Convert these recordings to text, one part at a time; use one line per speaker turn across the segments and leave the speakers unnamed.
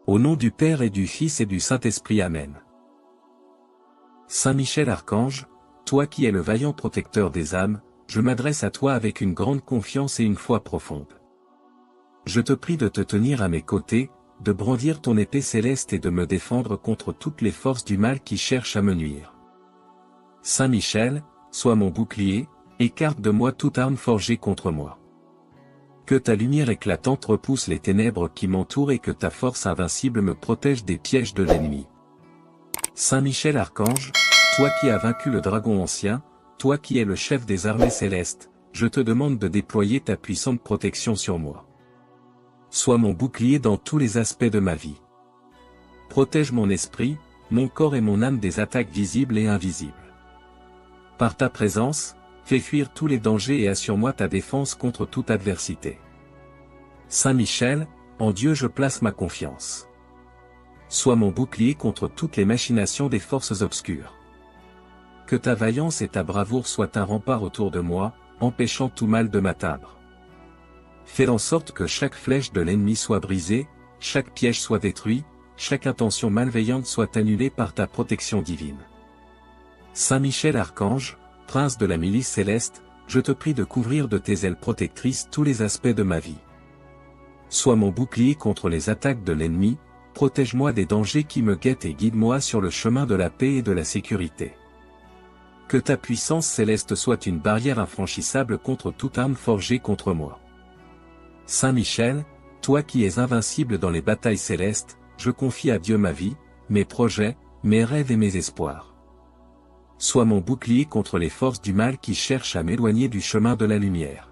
Au nom du Père et du Fils et du Saint-Esprit. Amen. Saint Michel Archange, toi qui es le vaillant protecteur des âmes, je m'adresse à toi avec une grande confiance et une foi profonde. Je te prie de te tenir à mes côtés, de brandir ton épée céleste et de me défendre contre toutes les forces du mal qui cherchent à me nuire. Saint Michel, sois mon bouclier, écarte de moi toute arme forgée contre moi. Que ta lumière éclatante repousse les ténèbres qui m'entourent et que ta force invincible me protège des pièges de l'ennemi. Saint Michel Archange, toi qui as vaincu le dragon ancien, toi qui es le chef des armées célestes, je te demande de déployer ta puissante protection sur moi. Sois mon bouclier dans tous les aspects de ma vie. Protège mon esprit, mon corps et mon âme des attaques visibles et invisibles. Par ta présence, fais fuir tous les dangers et assure-moi ta défense contre toute adversité. Saint Michel, en Dieu je place ma confiance. Sois mon bouclier contre toutes les machinations des forces obscures. Que ta vaillance et ta bravoure soient un rempart autour de moi, empêchant tout mal de m'atteindre. Fais en sorte que chaque flèche de l'ennemi soit brisée, chaque piège soit détruit, chaque intention malveillante soit annulée par ta protection divine. Saint Michel Archange, Prince de la milice céleste, je te prie de couvrir de tes ailes protectrices tous les aspects de ma vie. Sois mon bouclier contre les attaques de l'ennemi, protège-moi des dangers qui me guettent et guide-moi sur le chemin de la paix et de la sécurité. Que ta puissance céleste soit une barrière infranchissable contre toute arme forgée contre moi. Saint Michel, toi qui es invincible dans les batailles célestes, je confie à Dieu ma vie, mes projets, mes rêves et mes espoirs. Sois mon bouclier contre les forces du mal qui cherchent à m'éloigner du chemin de la lumière.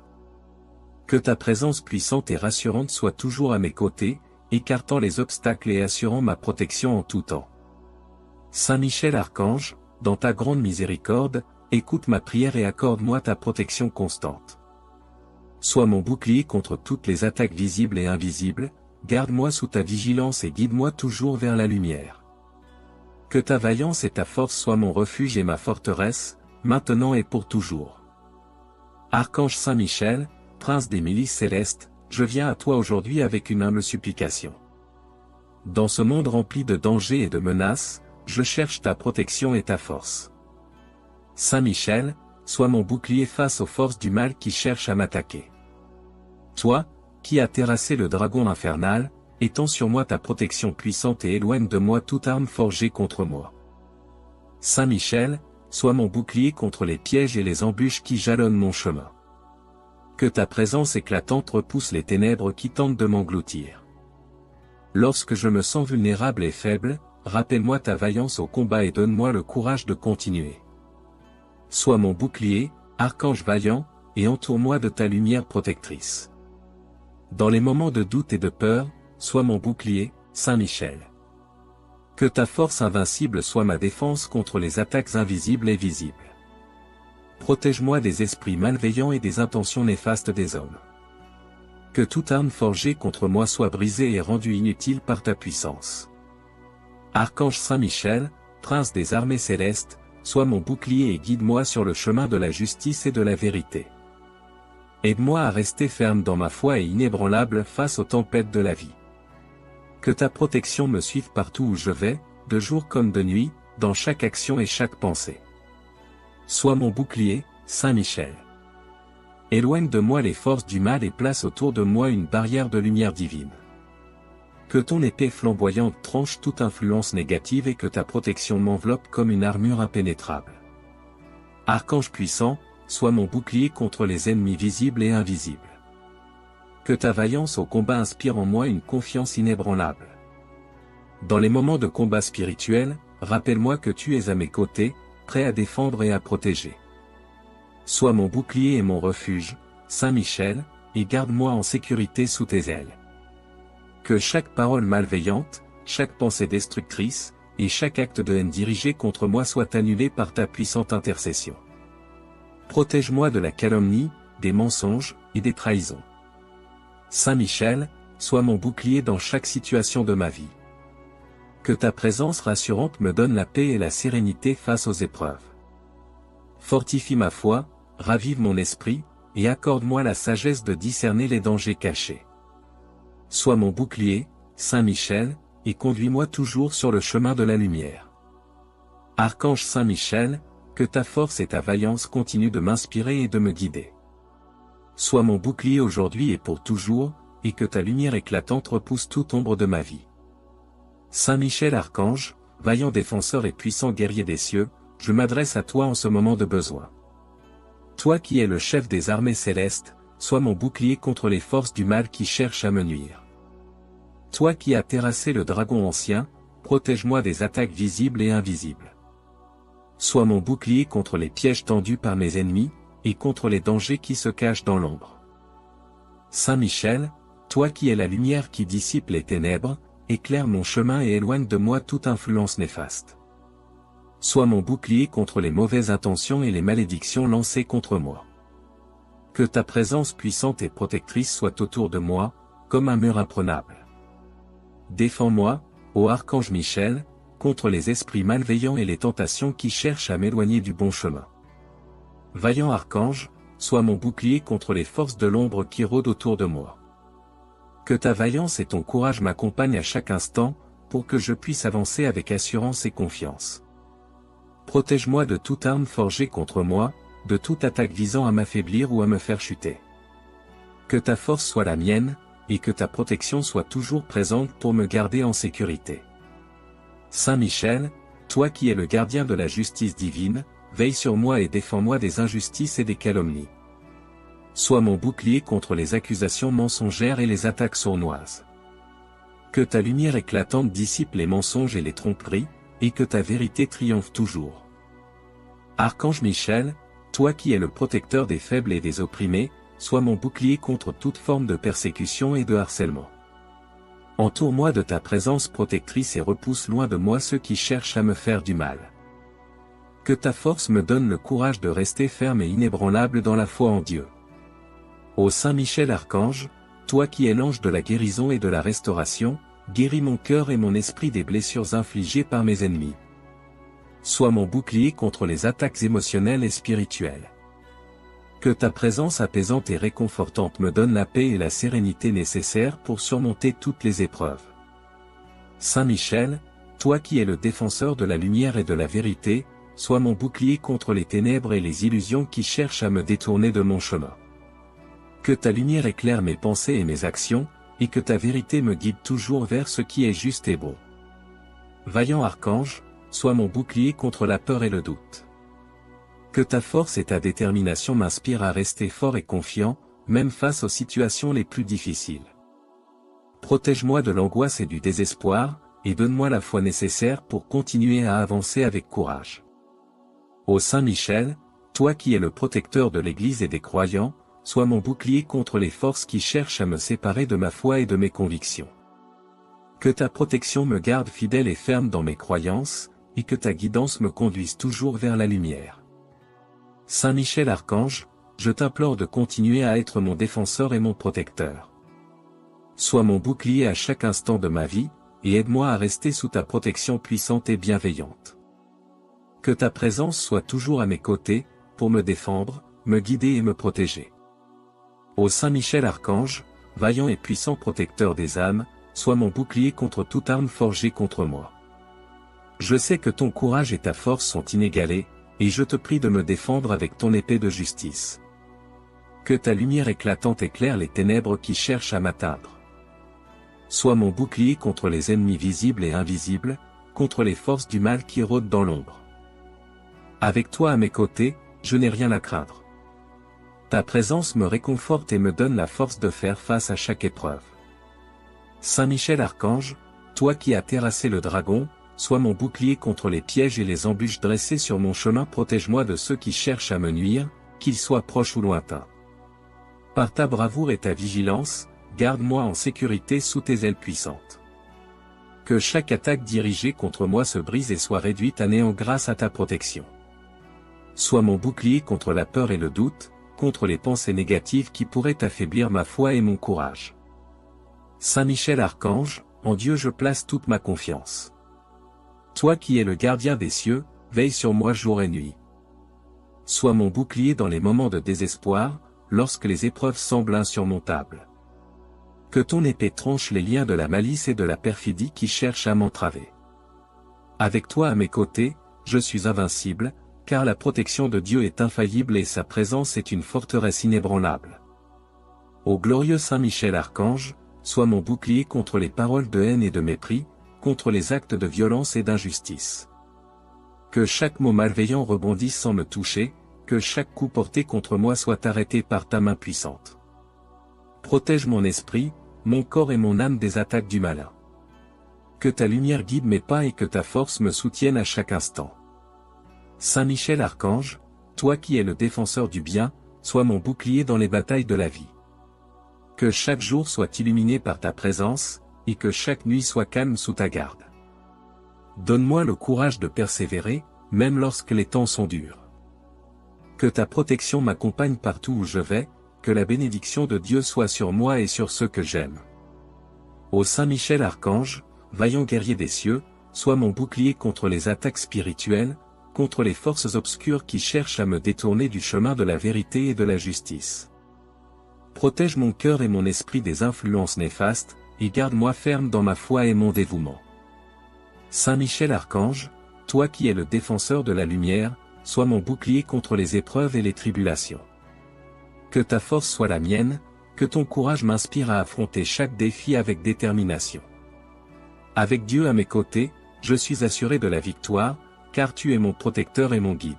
Que ta présence puissante et rassurante soit toujours à mes côtés, écartant les obstacles et assurant ma protection en tout temps. Saint Michel Archange, dans ta grande miséricorde, écoute ma prière et accorde-moi ta protection constante. Sois mon bouclier contre toutes les attaques visibles et invisibles, garde-moi sous ta vigilance et guide-moi toujours vers la lumière. Que ta vaillance et ta force soient mon refuge et ma forteresse, maintenant et pour toujours. Archange Saint Michel, Prince des milices célestes, je viens à toi aujourd'hui avec une humble supplication. Dans ce monde rempli de dangers et de menaces, je cherche ta protection et ta force. Saint Michel, sois mon bouclier face aux forces du mal qui cherchent à m'attaquer. Toi, qui as terrassé le dragon infernal, étends sur moi ta protection puissante et éloigne de moi toute arme forgée contre moi. Saint Michel, sois mon bouclier contre les pièges et les embûches qui jalonnent mon chemin. Que ta présence éclatante repousse les ténèbres qui tentent de m'engloutir. Lorsque je me sens vulnérable et faible, rappelle-moi ta vaillance au combat et donne-moi le courage de continuer. Sois mon bouclier, archange vaillant, et entoure-moi de ta lumière protectrice. Dans les moments de doute et de peur, sois mon bouclier, Saint Michel. Que ta force invincible soit ma défense contre les attaques invisibles et visibles. Protège-moi des esprits malveillants et des intentions néfastes des hommes. Que toute arme forgée contre moi soit brisée et rendue inutile par ta puissance. Archange Saint Michel, Prince des armées célestes, sois mon bouclier et guide-moi sur le chemin de la justice et de la vérité. Aide-moi à rester ferme dans ma foi et inébranlable face aux tempêtes de la vie. Que ta protection me suive partout où je vais, de jour comme de nuit, dans chaque action et chaque pensée. Sois mon bouclier, Saint Michel. Éloigne de moi les forces du mal et place autour de moi une barrière de lumière divine. Que ton épée flamboyante tranche toute influence négative et que ta protection m'enveloppe comme une armure impénétrable. Archange puissant, sois mon bouclier contre les ennemis visibles et invisibles. Que ta vaillance au combat inspire en moi une confiance inébranlable. Dans les moments de combat spirituel, rappelle-moi que tu es à mes côtés, prêt à défendre et à protéger. Sois mon bouclier et mon refuge, Saint Michel, et garde-moi en sécurité sous tes ailes. Que chaque parole malveillante, chaque pensée destructrice, et chaque acte de haine dirigé contre moi soit annulé par ta puissante intercession. Protège-moi de la calomnie, des mensonges, et des trahisons. Saint Michel, sois mon bouclier dans chaque situation de ma vie. Que ta présence rassurante me donne la paix et la sérénité face aux épreuves. Fortifie ma foi, ravive mon esprit, et accorde-moi la sagesse de discerner les dangers cachés. Sois mon bouclier, Saint Michel, et conduis-moi toujours sur le chemin de la lumière. Archange Saint Michel, que ta force et ta vaillance continuent de m'inspirer et de me guider. Sois mon bouclier aujourd'hui et pour toujours, et que ta lumière éclatante repousse toute ombre de ma vie. Saint Michel Archange, vaillant défenseur et puissant guerrier des cieux, je m'adresse à toi en ce moment de besoin. Toi qui es le chef des armées célestes, sois mon bouclier contre les forces du mal qui cherchent à me nuire. Toi qui as terrassé le dragon ancien, protège-moi des attaques visibles et invisibles. Sois mon bouclier contre les pièges tendus par mes ennemis, et contre les dangers qui se cachent dans l'ombre. Saint Michel, toi qui es la lumière qui dissipe les ténèbres, éclaire mon chemin et éloigne de moi toute influence néfaste. Sois mon bouclier contre les mauvaises intentions et les malédictions lancées contre moi. Que ta présence puissante et protectrice soit autour de moi, comme un mur imprenable. Défends-moi, ô Archange Michel, contre les esprits malveillants et les tentations qui cherchent à m'éloigner du bon chemin. Vaillant Archange, sois mon bouclier contre les forces de l'ombre qui rôdent autour de moi. Que ta vaillance et ton courage m'accompagnent à chaque instant, pour que je puisse avancer avec assurance et confiance. Protège-moi de toute arme forgée contre moi, de toute attaque visant à m'affaiblir ou à me faire chuter. Que ta force soit la mienne, et que ta protection soit toujours présente pour me garder en sécurité. Saint Michel, toi qui es le gardien de la justice divine, veille sur moi et défends-moi des injustices et des calomnies. Sois mon bouclier contre les accusations mensongères et les attaques sournoises. Que ta lumière éclatante dissipe les mensonges et les tromperies, et que ta vérité triomphe toujours. Archange Michel, toi qui es le protecteur des faibles et des opprimés, sois mon bouclier contre toute forme de persécution et de harcèlement. Entoure-moi de ta présence protectrice et repousse loin de moi ceux qui cherchent à me faire du mal. Que ta force me donne le courage de rester ferme et inébranlable dans la foi en Dieu. Ô Saint Michel Archange, toi qui es l'ange de la guérison et de la restauration, guéris mon cœur et mon esprit des blessures infligées par mes ennemis. Sois mon bouclier contre les attaques émotionnelles et spirituelles. Que ta présence apaisante et réconfortante me donne la paix et la sérénité nécessaires pour surmonter toutes les épreuves. Saint Michel, toi qui es le défenseur de la lumière et de la vérité, sois mon bouclier contre les ténèbres et les illusions qui cherchent à me détourner de mon chemin. Que ta lumière éclaire mes pensées et mes actions, et que ta vérité me guide toujours vers ce qui est juste et bon. Vaillant Archange, sois mon bouclier contre la peur et le doute. Que ta force et ta détermination m'inspirent à rester fort et confiant, même face aux situations les plus difficiles. Protège-moi de l'angoisse et du désespoir, et donne-moi la foi nécessaire pour continuer à avancer avec courage. Ô Saint Michel, toi qui es le protecteur de l'Église et des croyants, sois mon bouclier contre les forces qui cherchent à me séparer de ma foi et de mes convictions. Que ta protection me garde fidèle et ferme dans mes croyances, et que ta guidance me conduise toujours vers la lumière. Saint Michel Archange, je t'implore de continuer à être mon défenseur et mon protecteur. Sois mon bouclier à chaque instant de ma vie, et aide-moi à rester sous ta protection puissante et bienveillante. Que ta présence soit toujours à mes côtés, pour me défendre, me guider et me protéger. Ô Saint Michel Archange, vaillant et puissant protecteur des âmes, sois mon bouclier contre toute arme forgée contre moi. Je sais que ton courage et ta force sont inégalés, et je te prie de me défendre avec ton épée de justice. Que ta lumière éclatante éclaire les ténèbres qui cherchent à m'atteindre. Sois mon bouclier contre les ennemis visibles et invisibles, contre les forces du mal qui rôdent dans l'ombre. Avec toi à mes côtés, je n'ai rien à craindre. Ta présence me réconforte et me donne la force de faire face à chaque épreuve. Saint Michel Archange, toi qui as terrassé le dragon, sois mon bouclier contre les pièges et les embûches dressées sur mon chemin, protège-moi de ceux qui cherchent à me nuire, qu'ils soient proches ou lointains. Par ta bravoure et ta vigilance, garde-moi en sécurité sous tes ailes puissantes. Que chaque attaque dirigée contre moi se brise et soit réduite à néant grâce à ta protection. Sois mon bouclier contre la peur et le doute, contre les pensées négatives qui pourraient affaiblir ma foi et mon courage. Saint Michel Archange, en Dieu je place toute ma confiance. Toi qui es le gardien des cieux, veille sur moi jour et nuit. Sois mon bouclier dans les moments de désespoir, lorsque les épreuves semblent insurmontables. Que ton épée tranche les liens de la malice et de la perfidie qui cherchent à m'entraver. Avec toi à mes côtés, je suis invincible, car la protection de Dieu est infaillible et sa présence est une forteresse inébranlable. Ô glorieux Saint Michel Archange, sois mon bouclier contre les paroles de haine et de mépris, contre les actes de violence et d'injustice. Que chaque mot malveillant rebondisse sans me toucher, que chaque coup porté contre moi soit arrêté par ta main puissante. Protège mon esprit, mon corps et mon âme des attaques du malin. Que ta lumière guide mes pas et que ta force me soutienne à chaque instant. Saint Michel Archange, toi qui es le défenseur du bien, sois mon bouclier dans les batailles de la vie. Que chaque jour soit illuminé par ta présence, et que chaque nuit soit calme sous ta garde. Donne-moi le courage de persévérer, même lorsque les temps sont durs. Que ta protection m'accompagne partout où je vais, que la bénédiction de Dieu soit sur moi et sur ceux que j'aime. Ô Saint Michel Archange, vaillant guerrier des cieux, sois mon bouclier contre les attaques spirituelles, contre les forces obscures qui cherchent à me détourner du chemin de la vérité et de la justice. Protège mon cœur et mon esprit des influences néfastes, et garde-moi ferme dans ma foi et mon dévouement. Saint Michel Archange, toi qui es le défenseur de la lumière, sois mon bouclier contre les épreuves et les tribulations. Que ta force soit la mienne, que ton courage m'inspire à affronter chaque défi avec détermination. Avec Dieu à mes côtés, je suis assuré de la victoire, car tu es mon protecteur et mon guide.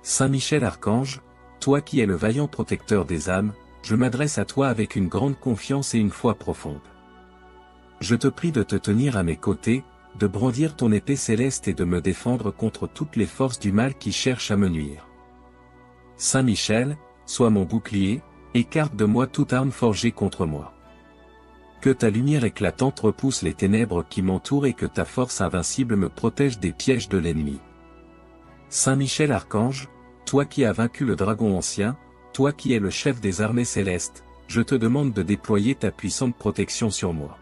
Saint Michel Archange, toi qui es le vaillant protecteur des âmes, je m'adresse à toi avec une grande confiance et une foi profonde. Je te prie de te tenir à mes côtés, de brandir ton épée céleste et de me défendre contre toutes les forces du mal qui cherchent à me nuire. Saint Michel, sois mon bouclier, écarte de moi toute arme forgée contre moi. Que ta lumière éclatante repousse les ténèbres qui m'entourent et que ta force invincible me protège des pièges de l'ennemi. Saint Michel Archange, toi qui as vaincu le dragon ancien, toi qui es le chef des armées célestes, je te demande de déployer ta puissante protection sur moi.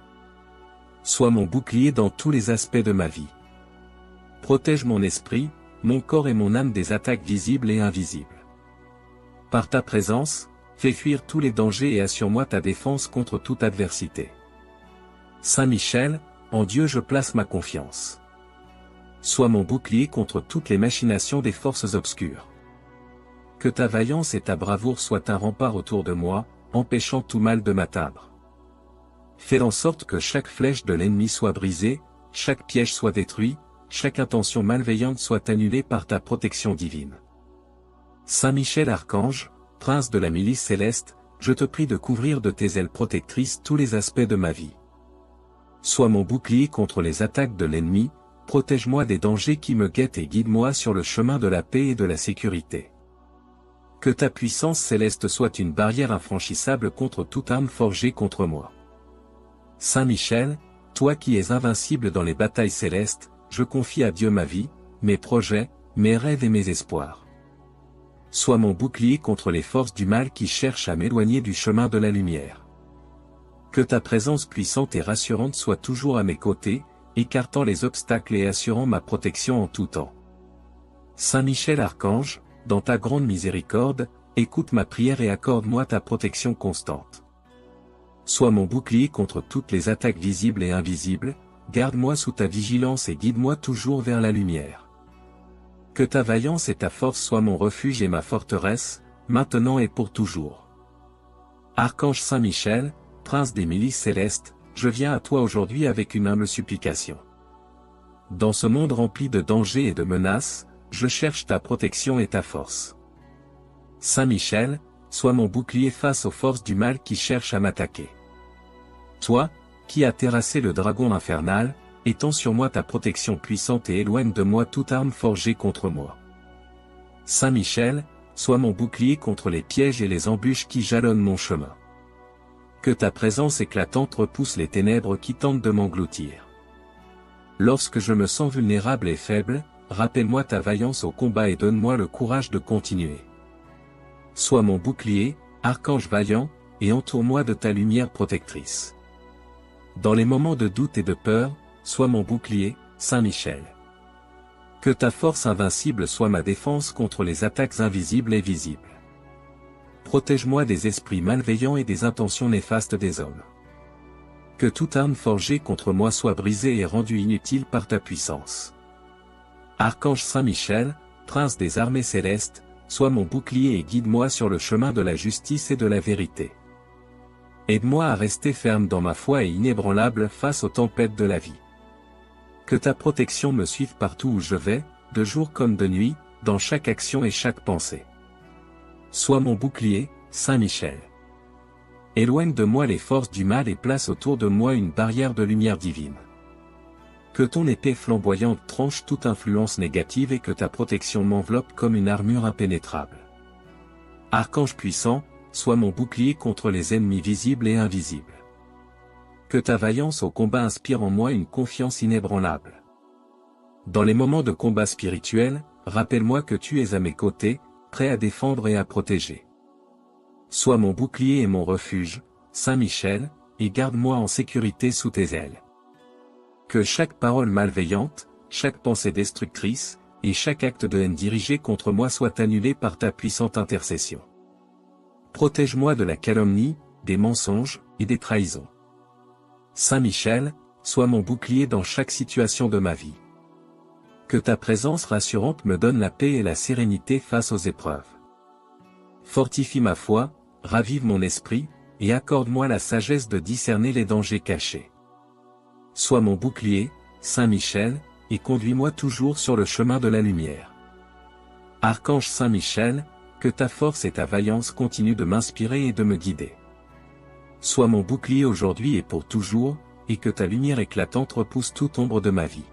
Sois mon bouclier dans tous les aspects de ma vie. Protège mon esprit, mon corps et mon âme des attaques visibles et invisibles. Par ta présence, fais fuir tous les dangers et assure-moi ta défense contre toute adversité. Saint Michel, en Dieu je place ma confiance. Sois mon bouclier contre toutes les machinations des forces obscures. Que ta vaillance et ta bravoure soient un rempart autour de moi, empêchant tout mal de m'atteindre. Fais en sorte que chaque flèche de l'ennemi soit brisée, chaque piège soit détruit, chaque intention malveillante soit annulée par ta protection divine. Saint Michel Archange, prince de la milice céleste, je te prie de couvrir de tes ailes protectrices tous les aspects de ma vie. Sois mon bouclier contre les attaques de l'ennemi, protège-moi des dangers qui me guettent et guide-moi sur le chemin de la paix et de la sécurité. Que ta puissance céleste soit une barrière infranchissable contre toute arme forgée contre moi. Saint Michel, toi qui es invincible dans les batailles célestes, je confie à Dieu ma vie, mes projets, mes rêves et mes espoirs. Sois mon bouclier contre les forces du mal qui cherchent à m'éloigner du chemin de la lumière. Que ta présence puissante et rassurante soit toujours à mes côtés, écartant les obstacles et assurant ma protection en tout temps. Saint Michel Archange, dans ta grande miséricorde, écoute ma prière et accorde-moi ta protection constante. Sois mon bouclier contre toutes les attaques visibles et invisibles, garde-moi sous ta vigilance et guide-moi toujours vers la lumière. Que ta vaillance et ta force soient mon refuge et ma forteresse, maintenant et pour toujours. Archange Saint Michel, prince des milices célestes, je viens à toi aujourd'hui avec une humble supplication. Dans ce monde rempli de dangers et de menaces, je cherche ta protection et ta force. Saint Michel, sois mon bouclier face aux forces du mal qui cherchent à m'attaquer. Toi, qui as terrassé le dragon infernal, étends sur moi ta protection puissante et éloigne de moi toute arme forgée contre moi. Saint Michel, sois mon bouclier contre les pièges et les embûches qui jalonnent mon chemin. Que ta présence éclatante repousse les ténèbres qui tentent de m'engloutir. Lorsque je me sens vulnérable et faible, rappelle-moi ta vaillance au combat et donne-moi le courage de continuer. Sois mon bouclier, archange vaillant, et entoure-moi de ta lumière protectrice. Dans les moments de doute et de peur, sois mon bouclier, Saint Michel. Que ta force invincible soit ma défense contre les attaques invisibles et visibles. protège-moi des esprits malveillants et des intentions néfastes des hommes. Que toute arme forgée contre moi soit brisée et rendue inutile par ta puissance. Archange Saint Michel, prince des armées célestes, sois mon bouclier et guide-moi sur le chemin de la justice et de la vérité. Aide-moi à rester ferme dans ma foi et inébranlable face aux tempêtes de la vie. Que ta protection me suive partout où je vais, de jour comme de nuit, dans chaque action et chaque pensée. Sois mon bouclier, Saint Michel. Éloigne de moi les forces du mal et place autour de moi une barrière de lumière divine. Que ton épée flamboyante tranche toute influence négative et que ta protection m'enveloppe comme une armure impénétrable. Archange puissant, sois mon bouclier contre les ennemis visibles et invisibles. Que ta vaillance au combat inspire en moi une confiance inébranlable. Dans les moments de combat spirituel, rappelle-moi que tu es à mes côtés, prêt à défendre et à protéger. Sois mon bouclier et mon refuge, Saint Michel, et garde-moi en sécurité sous tes ailes. Que chaque parole malveillante, chaque pensée destructrice, et chaque acte de haine dirigé contre moi soit annulé par ta puissante intercession. Protège-moi de la calomnie, des mensonges, et des trahisons. Saint Michel, sois mon bouclier dans chaque situation de ma vie. Que ta présence rassurante me donne la paix et la sérénité face aux épreuves. Fortifie ma foi, ravive mon esprit, et accorde-moi la sagesse de discerner les dangers cachés. Sois mon bouclier, Saint Michel, et conduis-moi toujours sur le chemin de la lumière. Archange Saint Michel, que ta force et ta vaillance continuent de m'inspirer et de me guider. Sois mon bouclier aujourd'hui et pour toujours, et que ta lumière éclatante repousse toute ombre de ma vie.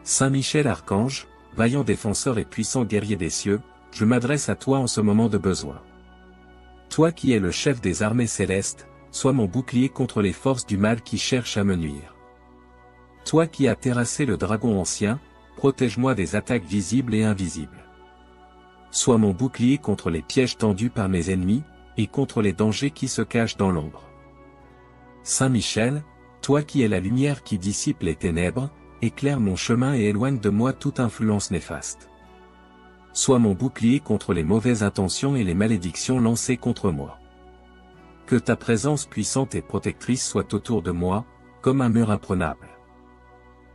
Saint Michel Archange, vaillant défenseur et puissant guerrier des cieux, je m'adresse à toi en ce moment de besoin. Toi qui es le chef des armées célestes, sois mon bouclier contre les forces du mal qui cherchent à me nuire. Toi qui as terrassé le dragon ancien, protège-moi des attaques visibles et invisibles. Sois mon bouclier contre les pièges tendus par mes ennemis, et contre les dangers qui se cachent dans l'ombre. Saint Michel, toi qui es la lumière qui dissipe les ténèbres, éclaire mon chemin et éloigne de moi toute influence néfaste. Sois mon bouclier contre les mauvaises intentions et les malédictions lancées contre moi. Que ta présence puissante et protectrice soit autour de moi, comme un mur imprenable.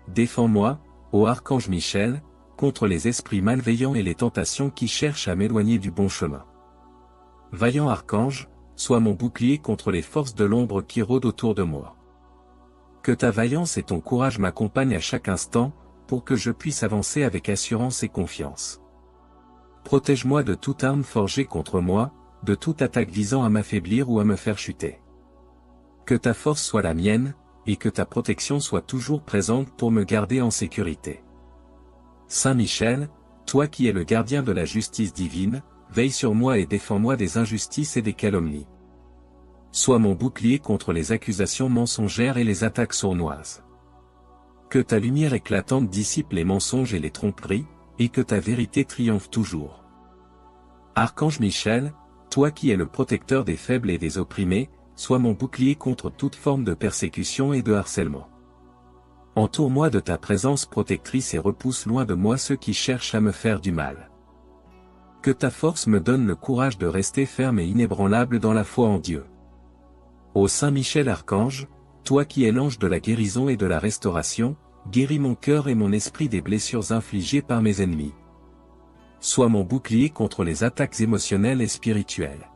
Défends-moi, ô Archange Michel, contre les esprits malveillants et les tentations qui cherchent à m'éloigner du bon chemin. Vaillant Archange, sois mon bouclier contre les forces de l'ombre qui rôdent autour de moi. Que ta vaillance et ton courage m'accompagnent à chaque instant, pour que je puisse avancer avec assurance et confiance. Protège-moi de toute arme forgée contre moi, de toute attaque visant à m'affaiblir ou à me faire chuter. Que ta force soit la mienne, et que ta protection soit toujours présente pour me garder en sécurité. Saint Michel, toi qui es le gardien de la justice divine, veille sur moi et défends-moi des injustices et des calomnies. Sois mon bouclier contre les accusations mensongères et les attaques sournoises. Que ta lumière éclatante dissipe les mensonges et les tromperies, et que ta vérité triomphe toujours. Archange Michel, toi qui es le protecteur des faibles et des opprimés, sois mon bouclier contre toute forme de persécution et de harcèlement. Entoure-moi de ta présence protectrice et repousse loin de moi ceux qui cherchent à me faire du mal. Que ta force me donne le courage de rester ferme et inébranlable dans la foi en Dieu. Ô Saint Michel Archange, toi qui es l'ange de la guérison et de la restauration, guéris mon cœur et mon esprit des blessures infligées par mes ennemis. Sois mon bouclier contre les attaques émotionnelles et spirituelles.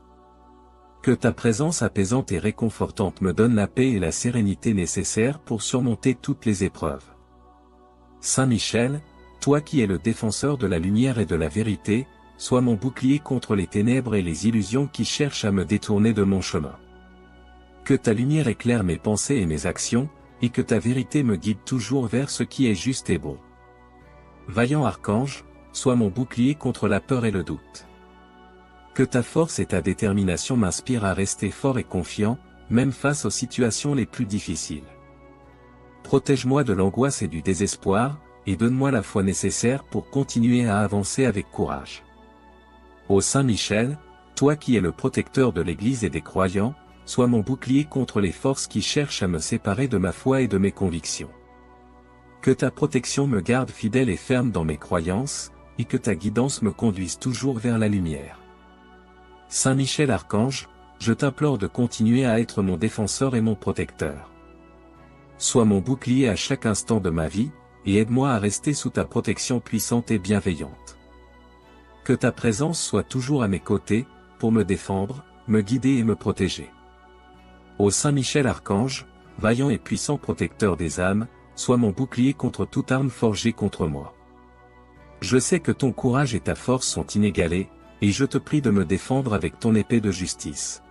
Que ta présence apaisante et réconfortante me donne la paix et la sérénité nécessaires pour surmonter toutes les épreuves. Saint Michel, toi qui es le défenseur de la lumière et de la vérité, sois mon bouclier contre les ténèbres et les illusions qui cherchent à me détourner de mon chemin. Que ta lumière éclaire mes pensées et mes actions, et que ta vérité me guide toujours vers ce qui est juste et bon. Vaillant Archange, sois mon bouclier contre la peur et le doute. Que ta force et ta détermination m'inspirent à rester fort et confiant, même face aux situations les plus difficiles. Protège-moi de l'angoisse et du désespoir, et donne-moi la foi nécessaire pour continuer à avancer avec courage. Ô Saint Michel, toi qui es le protecteur de l'Église et des croyants, sois mon bouclier contre les forces qui cherchent à me séparer de ma foi et de mes convictions. Que ta protection me garde fidèle et ferme dans mes croyances, et que ta guidance me conduise toujours vers la lumière. Saint Michel Archange, je t'implore de continuer à être mon défenseur et mon protecteur. Sois mon bouclier à chaque instant de ma vie, et aide-moi à rester sous ta protection puissante et bienveillante. Que ta présence soit toujours à mes côtés, pour me défendre, me guider et me protéger. Ô Saint Michel Archange, vaillant et puissant protecteur des âmes, sois mon bouclier contre toute arme forgée contre moi. Je sais que ton courage et ta force sont inégalés, et je te prie de me défendre avec ton épée de justice.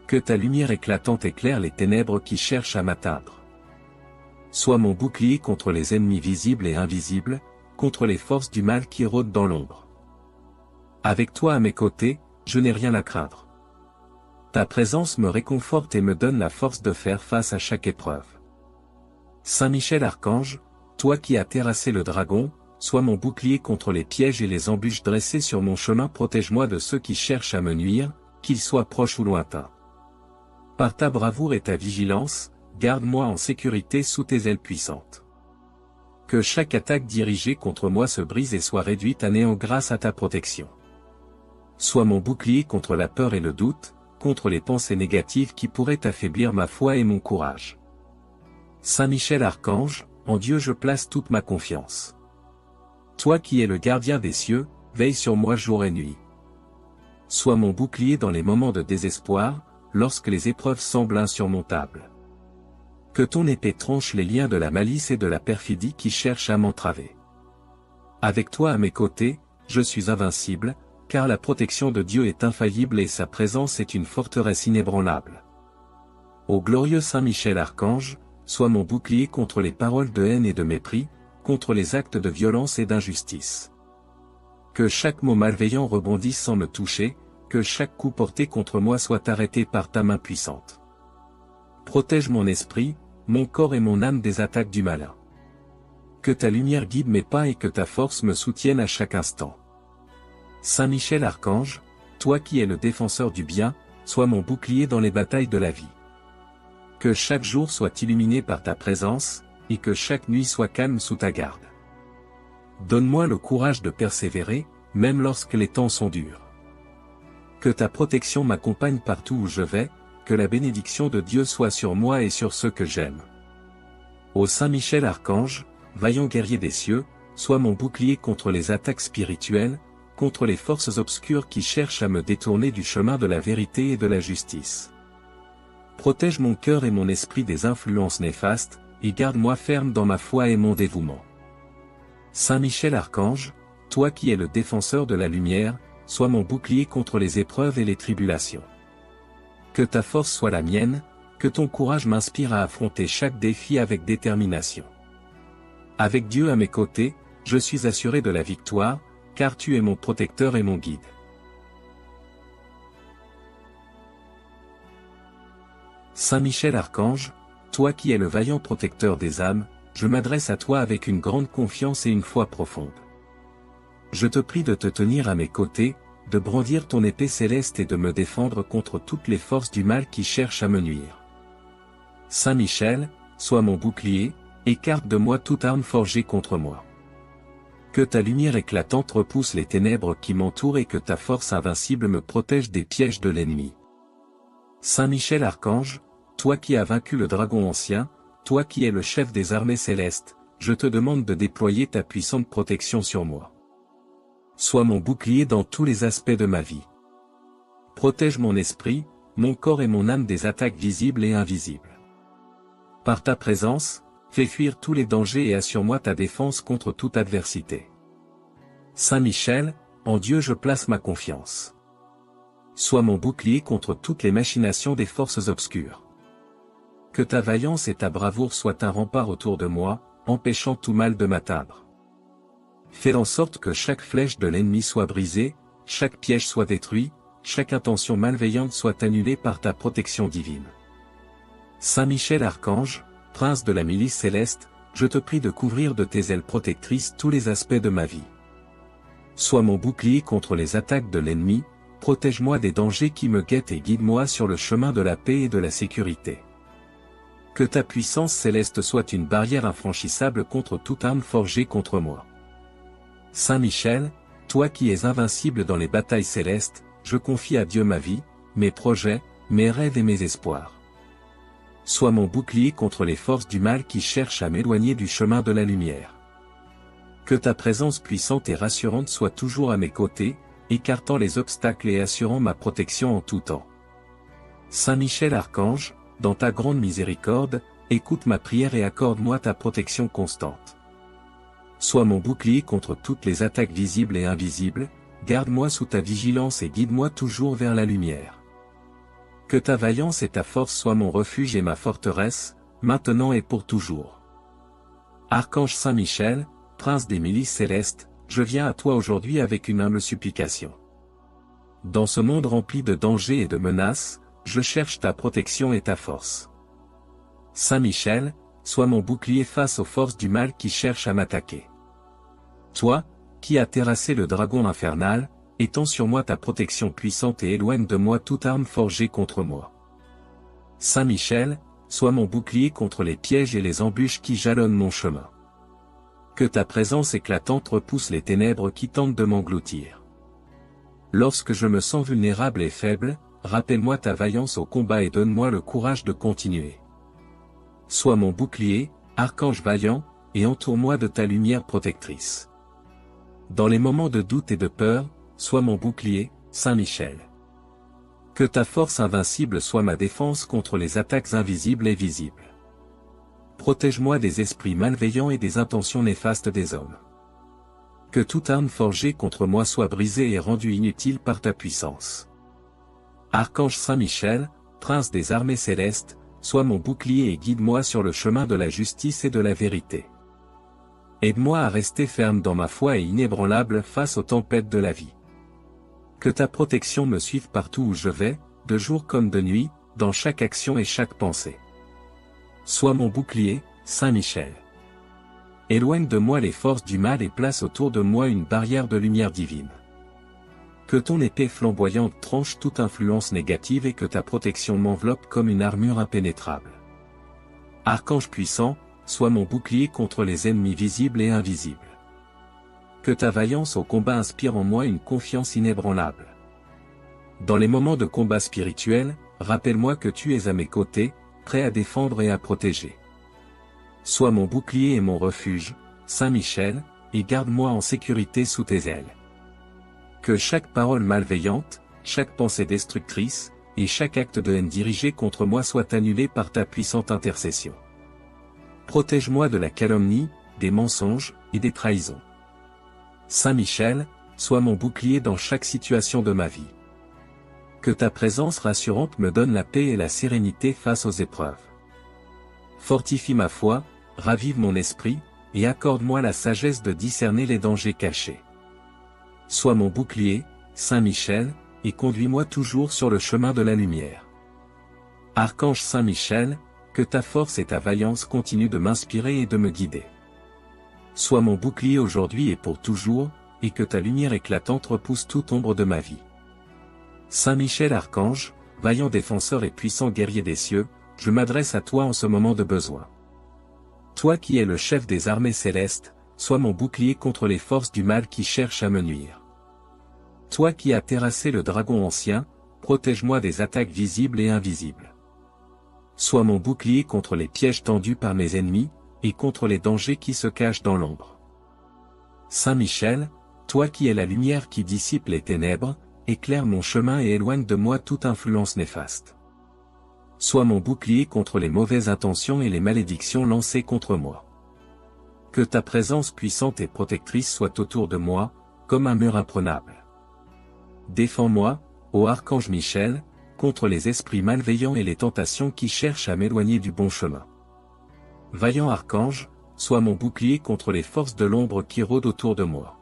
Que ta lumière éclatante éclaire les ténèbres qui cherchent à m'atteindre. Sois mon bouclier contre les ennemis visibles et invisibles, contre les forces du mal qui rôdent dans l'ombre. Avec toi à mes côtés, je n'ai rien à craindre. Ta présence me réconforte et me donne la force de faire face à chaque épreuve. Saint Michel Archange, toi qui as terrassé le dragon, sois mon bouclier contre les pièges et les embûches dressées sur mon chemin, protège-moi de ceux qui cherchent à me nuire, qu'ils soient proches ou lointains. Par ta bravoure et ta vigilance, garde-moi en sécurité sous tes ailes puissantes. Que chaque attaque dirigée contre moi se brise et soit réduite à néant grâce à ta protection. Sois mon bouclier contre la peur et le doute, contre les pensées négatives qui pourraient affaiblir ma foi et mon courage. Saint Michel Archange, en Dieu je place toute ma confiance. Toi qui es le gardien des cieux, veille sur moi jour et nuit. Sois mon bouclier dans les moments de désespoir, lorsque les épreuves semblent insurmontables. Que ton épée tranche les liens de la malice et de la perfidie qui cherchent à m'entraver. Avec toi à mes côtés, je suis invincible, car la protection de Dieu est infaillible et sa présence est une forteresse inébranlable. Ô glorieux Saint Michel Archange, sois mon bouclier contre les paroles de haine et de mépris, contre les actes de violence et d'injustice. Que chaque mot malveillant rebondisse sans me toucher, que chaque coup porté contre moi soit arrêté par ta main puissante. Protège mon esprit, mon corps et mon âme des attaques du malin. Que ta lumière guide mes pas et que ta force me soutienne à chaque instant. Saint Michel Archange, toi qui es le défenseur du bien, sois mon bouclier dans les batailles de la vie. Que chaque jour soit illuminé par ta présence, et que chaque nuit soit calme sous ta garde. Donne-moi le courage de persévérer, même lorsque les temps sont durs. Que ta protection m'accompagne partout où je vais, que la bénédiction de Dieu soit sur moi et sur ceux que j'aime. Ô Saint Michel Archange, vaillant guerrier des cieux, sois mon bouclier contre les attaques spirituelles, contre les forces obscures qui cherchent à me détourner du chemin de la vérité et de la justice. Protège mon cœur et mon esprit des influences néfastes, et garde-moi ferme dans ma foi et mon dévouement. Saint Michel Archange, toi qui es le défenseur de la lumière, sois mon bouclier contre les épreuves et les tribulations. Que ta force soit la mienne, que ton courage m'inspire à affronter chaque défi avec détermination. Avec Dieu à mes côtés, je suis assuré de la victoire, car tu es mon protecteur et mon guide. Saint Michel Archange, toi qui es le vaillant protecteur des âmes, je m'adresse à toi avec une grande confiance et une foi profonde. Je te prie de te tenir à mes côtés, de brandir ton épée céleste et de me défendre contre toutes les forces du mal qui cherchent à me nuire. Saint Michel, sois mon bouclier, écarte de moi toute arme forgée contre moi. Que ta lumière éclatante repousse les ténèbres qui m'entourent et que ta force invincible me protège des pièges de l'ennemi. Saint Michel Archange, toi qui as vaincu le dragon ancien, toi qui es le chef des armées célestes, je te demande de déployer ta puissante protection sur moi. Sois mon bouclier dans tous les aspects de ma vie. Protège mon esprit, mon corps et mon âme des attaques visibles et invisibles. Par ta présence, fais fuir tous les dangers et assure-moi ta défense contre toute adversité. Saint Michel, en Dieu je place ma confiance. Sois mon bouclier contre toutes les machinations des forces obscures. Que ta vaillance et ta bravoure soient un rempart autour de moi, empêchant tout mal de m'atteindre. Fais en sorte que chaque flèche de l'ennemi soit brisée, chaque piège soit détruit, chaque intention malveillante soit annulée par ta protection divine. Saint Michel Archange, prince de la milice céleste, je te prie de couvrir de tes ailes protectrices tous les aspects de ma vie. Sois mon bouclier contre les attaques de l'ennemi, protège-moi des dangers qui me guettent et guide-moi sur le chemin de la paix et de la sécurité. Que ta puissance céleste soit une barrière infranchissable contre toute arme forgée contre moi. Saint Michel, toi qui es invincible dans les batailles célestes, je confie à Dieu ma vie, mes projets, mes rêves et mes espoirs. Sois mon bouclier contre les forces du mal qui cherchent à m'éloigner du chemin de la lumière. Que ta présence puissante et rassurante soit toujours à mes côtés, écartant les obstacles et assurant ma protection en tout temps. Saint Michel Archange, dans ta grande miséricorde, écoute ma prière et accorde-moi ta protection constante. Sois mon bouclier contre toutes les attaques visibles et invisibles, garde-moi sous ta vigilance et guide-moi toujours vers la lumière. Que ta vaillance et ta force soient mon refuge et ma forteresse, maintenant et pour toujours. Archange Saint Michel, Prince des milices célestes, je viens à toi aujourd'hui avec une humble supplication. Dans ce monde rempli de dangers et de menaces, je cherche ta protection et ta force. Saint Michel, sois mon bouclier face aux forces du mal qui cherchent à m'attaquer. Toi, qui as terrassé le dragon infernal, étends sur moi ta protection puissante et éloigne de moi toute arme forgée contre moi. Saint Michel, sois mon bouclier contre les pièges et les embûches qui jalonnent mon chemin. Que ta présence éclatante repousse les ténèbres qui tentent de m'engloutir. Lorsque je me sens vulnérable et faible, rappelle-moi ta vaillance au combat et donne-moi le courage de continuer. Sois mon bouclier, archange vaillant, et entoure-moi de ta lumière protectrice. Dans les moments de doute et de peur, sois mon bouclier, Saint Michel. Que ta force invincible soit ma défense contre les attaques invisibles et visibles. Protège-moi des esprits malveillants et des intentions néfastes des hommes. Que toute arme forgée contre moi soit brisée et rendue inutile par ta puissance. Archange Saint Michel, Prince des armées célestes, sois mon bouclier et guide-moi sur le chemin de la justice et de la vérité. Aide-moi à rester ferme dans ma foi et inébranlable face aux tempêtes de la vie. Que ta protection me suive partout où je vais, de jour comme de nuit, dans chaque action et chaque pensée. Sois mon bouclier, Saint Michel. Éloigne de moi les forces du mal et place autour de moi une barrière de lumière divine. Que ton épée flamboyante tranche toute influence négative et que ta protection m'enveloppe comme une armure impénétrable. Archange puissant, sois mon bouclier contre les ennemis visibles et invisibles. Que ta vaillance au combat inspire en moi une confiance inébranlable. Dans les moments de combat spirituel, rappelle-moi que tu es à mes côtés, prêt à défendre et à protéger. Sois mon bouclier et mon refuge, Saint Michel, et garde-moi en sécurité sous tes ailes. Que chaque parole malveillante, chaque pensée destructrice, et chaque acte de haine dirigé contre moi soit annulé par ta puissante intercession. Protège-moi de la calomnie, des mensonges, et des trahisons. Saint Michel, sois mon bouclier dans chaque situation de ma vie. Que ta présence rassurante me donne la paix et la sérénité face aux épreuves. Fortifie ma foi, ravive mon esprit, et accorde-moi la sagesse de discerner les dangers cachés. Sois mon bouclier, Saint Michel, et conduis-moi toujours sur le chemin de la lumière. Archange Saint Michel, que ta force et ta vaillance continuent de m'inspirer et de me guider. Sois mon bouclier aujourd'hui et pour toujours, et que ta lumière éclatante repousse toute ombre de ma vie. Saint Michel Archange, vaillant défenseur et puissant guerrier des cieux, je m'adresse à toi en ce moment de besoin. Toi qui es le chef des armées célestes, sois mon bouclier contre les forces du mal qui cherchent à me nuire. Toi qui as terrassé le dragon ancien, protège-moi des attaques visibles et invisibles. Sois mon bouclier contre les pièges tendus par mes ennemis, et contre les dangers qui se cachent dans l'ombre. Saint Michel, toi qui es la lumière qui dissipe les ténèbres, éclaire mon chemin et éloigne de moi toute influence néfaste. Sois mon bouclier contre les mauvaises intentions et les malédictions lancées contre moi. Que ta présence puissante et protectrice soit autour de moi, comme un mur imprenable. Défends-moi, ô Archange Michel, contre les esprits malveillants et les tentations qui cherchent à m'éloigner du bon chemin. Vaillant Archange, sois mon bouclier contre les forces de l'ombre qui rôdent autour de moi.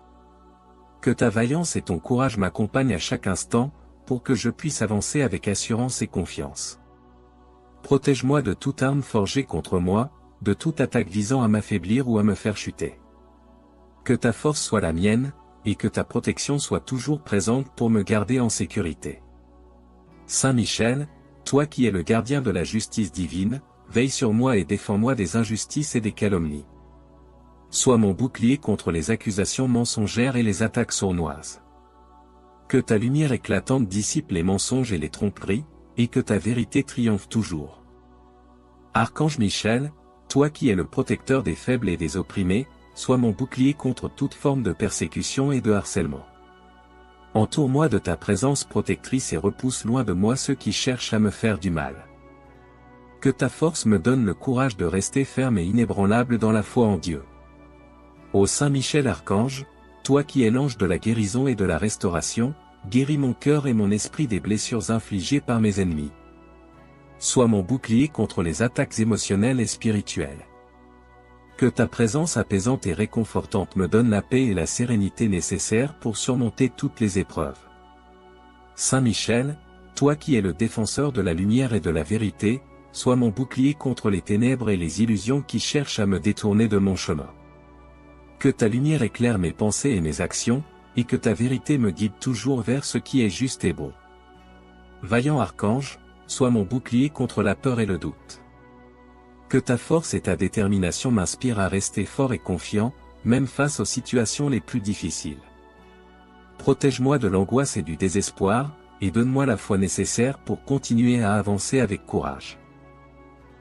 Que ta vaillance et ton courage m'accompagnent à chaque instant, pour que je puisse avancer avec assurance et confiance. Protège-moi de toute arme forgée contre moi, de toute attaque visant à m'affaiblir ou à me faire chuter. Que ta force soit la mienne, et que ta protection soit toujours présente pour me garder en sécurité. Saint Michel, toi qui es le gardien de la justice divine, veille sur moi et défends-moi des injustices et des calomnies. Sois mon bouclier contre les accusations mensongères et les attaques sournoises. Que ta lumière éclatante dissipe les mensonges et les tromperies, et que ta vérité triomphe toujours. Archange Michel, toi qui es le protecteur des faibles et des opprimés, sois mon bouclier contre toute forme de persécution et de harcèlement. Entoure-moi de ta présence protectrice et repousse loin de moi ceux qui cherchent à me faire du mal. Que ta force me donne le courage de rester ferme et inébranlable dans la foi en Dieu. Ô Saint Michel Archange, toi qui es l'ange de la guérison et de la restauration, guéris mon cœur et mon esprit des blessures infligées par mes ennemis. Sois mon bouclier contre les attaques émotionnelles et spirituelles. Que ta présence apaisante et réconfortante me donne la paix et la sérénité nécessaires pour surmonter toutes les épreuves. Saint Michel, toi qui es le défenseur de la lumière et de la vérité, sois mon bouclier contre les ténèbres et les illusions qui cherchent à me détourner de mon chemin. Que ta lumière éclaire mes pensées et mes actions, et que ta vérité me guide toujours vers ce qui est juste et bon. Vaillant archange, sois mon bouclier contre la peur et le doute. Que ta force et ta détermination m'inspirent à rester fort et confiant, même face aux situations les plus difficiles. Protège-moi de l'angoisse et du désespoir, et donne-moi la foi nécessaire pour continuer à avancer avec courage.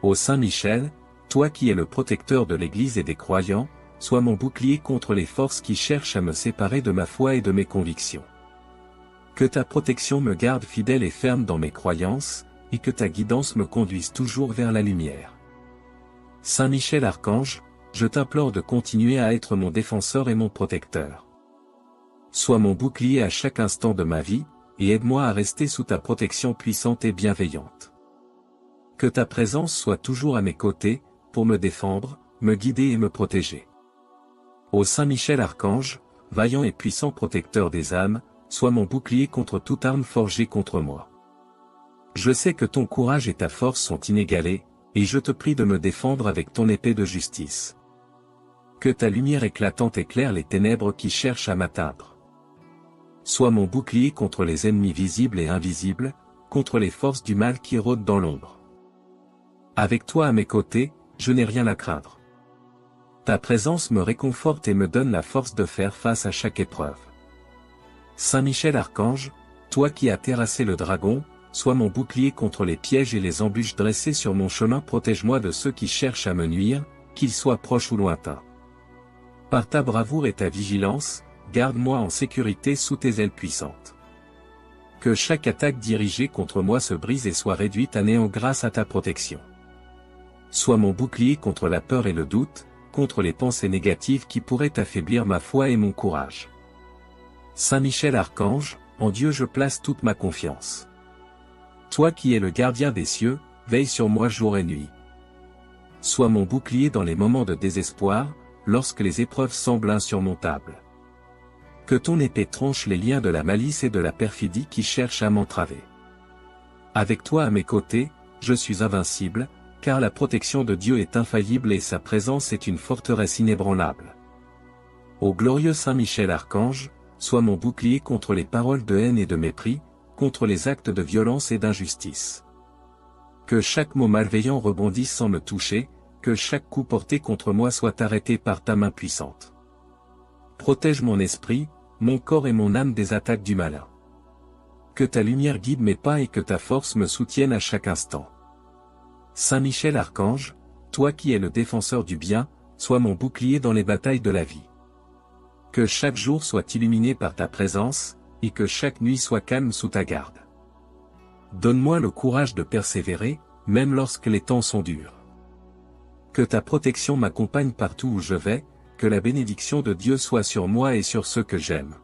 Ô Saint Michel, toi qui es le protecteur de l'Église et des croyants, sois mon bouclier contre les forces qui cherchent à me séparer de ma foi et de mes convictions. Que ta protection me garde fidèle et ferme dans mes croyances, et que ta guidance me conduise toujours vers la lumière. Saint Michel Archange, je t'implore de continuer à être mon défenseur et mon protecteur. Sois mon bouclier à chaque instant de ma vie, et aide-moi à rester sous ta protection puissante et bienveillante. Que ta présence soit toujours à mes côtés, pour me défendre, me guider et me protéger. Ô Saint Michel Archange, vaillant et puissant protecteur des âmes, sois mon bouclier contre toute arme forgée contre moi. Je sais que ton courage et ta force sont inégalés, et je te prie de me défendre avec ton épée de justice. Que ta lumière éclatante éclaire les ténèbres qui cherchent à m'atteindre. Sois mon bouclier contre les ennemis visibles et invisibles, contre les forces du mal qui rôdent dans l'ombre. Avec toi à mes côtés, je n'ai rien à craindre. Ta présence me réconforte et me donne la force de faire face à chaque épreuve. Saint Michel Archange, toi qui as terrassé le dragon, sois mon bouclier contre les pièges et les embûches dressées sur mon chemin, protège-moi de ceux qui cherchent à me nuire, qu'ils soient proches ou lointains. Par ta bravoure et ta vigilance, garde-moi en sécurité sous tes ailes puissantes. Que chaque attaque dirigée contre moi se brise et soit réduite à néant grâce à ta protection. Sois mon bouclier contre la peur et le doute, contre les pensées négatives qui pourraient affaiblir ma foi et mon courage. Saint Michel Archange, en Dieu je place toute ma confiance. Toi qui es le gardien des cieux, veille sur moi jour et nuit. Sois mon bouclier dans les moments de désespoir, lorsque les épreuves semblent insurmontables. Que ton épée tranche les liens de la malice et de la perfidie qui cherchent à m'entraver. Avec toi à mes côtés, je suis invincible, car la protection de Dieu est infaillible et sa présence est une forteresse inébranlable. Ô glorieux Saint Michel Archange, sois mon bouclier contre les paroles de haine et de mépris, contre les actes de violence et d'injustice. Que chaque mot malveillant rebondisse sans me toucher, que chaque coup porté contre moi soit arrêté par ta main puissante. Protège mon esprit, mon corps et mon âme des attaques du malin. Que ta lumière guide mes pas et que ta force me soutienne à chaque instant. Saint Michel Archange, toi qui es le défenseur du bien, sois mon bouclier dans les batailles de la vie. Que chaque jour soit illuminé par ta présence, et que chaque nuit soit calme sous ta garde. Donne-moi le courage de persévérer, même lorsque les temps sont durs. Que ta protection m'accompagne partout où je vais, que la bénédiction de Dieu soit sur moi et sur ceux que j'aime.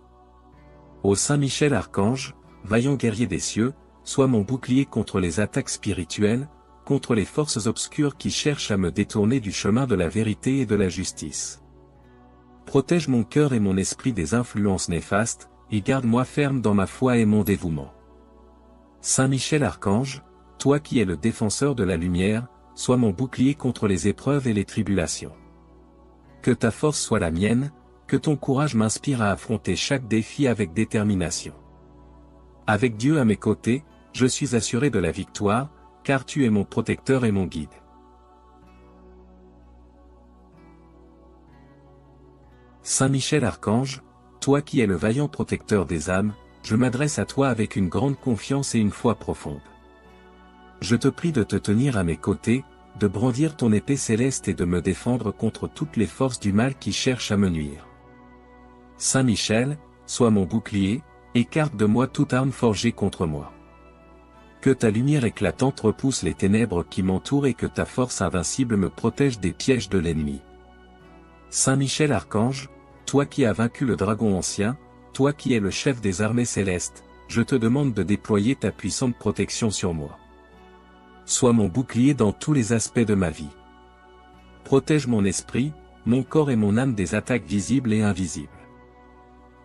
Ô Saint Michel Archange, vaillant guerrier des cieux, sois mon bouclier contre les attaques spirituelles, contre les forces obscures qui cherchent à me détourner du chemin de la vérité et de la justice. Protège mon cœur et mon esprit des influences néfastes, et garde-moi ferme dans ma foi et mon dévouement. Saint Michel Archange, toi qui es le défenseur de la lumière, sois mon bouclier contre les épreuves et les tribulations. Que ta force soit la mienne, que ton courage m'inspire à affronter chaque défi avec détermination. Avec Dieu à mes côtés, je suis assuré de la victoire, car tu es mon protecteur et mon guide. Saint Michel Archange, toi qui es le vaillant protecteur des âmes, je m'adresse à toi avec une grande confiance et une foi profonde. Je te prie de te tenir à mes côtés, de brandir ton épée céleste et de me défendre contre toutes les forces du mal qui cherchent à me nuire. Saint Michel, sois mon bouclier, écarte de moi toute arme forgée contre moi. Que ta lumière éclatante repousse les ténèbres qui m'entourent et que ta force invincible me protège des pièges de l'ennemi. Saint Michel Archange, toi qui as vaincu le dragon ancien, toi qui es le chef des armées célestes, je te demande de déployer ta puissante protection sur moi. Sois mon bouclier dans tous les aspects de ma vie. Protège mon esprit, mon corps et mon âme des attaques visibles et invisibles.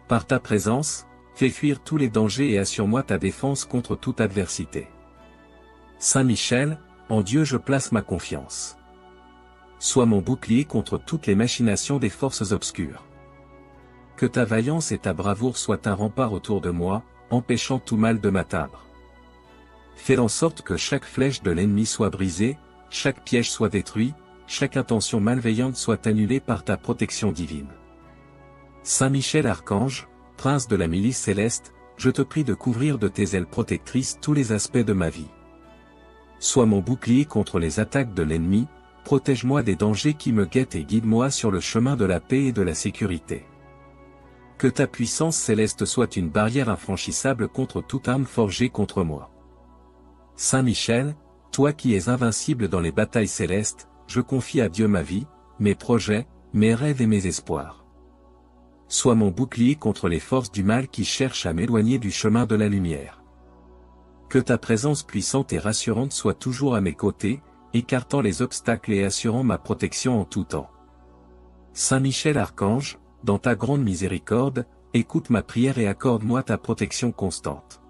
Par ta présence, fais fuir tous les dangers et assure-moi ta défense contre toute adversité. Saint Michel, en Dieu je place ma confiance. Sois mon bouclier contre toutes les machinations des forces obscures. Que ta vaillance et ta bravoure soient un rempart autour de moi, empêchant tout mal de m'atteindre. Fais en sorte que chaque flèche de l'ennemi soit brisée, chaque piège soit détruit, chaque intention malveillante soit annulée par ta protection divine. Saint Michel Archange, prince de la milice céleste, je te prie de couvrir de tes ailes protectrices tous les aspects de ma vie. Sois mon bouclier contre les attaques de l'ennemi, protège-moi des dangers qui me guettent et guide-moi sur le chemin de la paix et de la sécurité. Que ta puissance céleste soit une barrière infranchissable contre toute arme forgée contre moi. Saint Michel, toi qui es invincible dans les batailles célestes, je confie à Dieu ma vie, mes projets, mes rêves et mes espoirs. Sois mon bouclier contre les forces du mal qui cherchent à m'éloigner du chemin de la lumière. Que ta présence puissante et rassurante soit toujours à mes côtés, écartant les obstacles et assurant ma protection en tout temps. Saint Michel Archange, dans ta grande miséricorde, écoute ma prière et accorde-moi ta protection constante.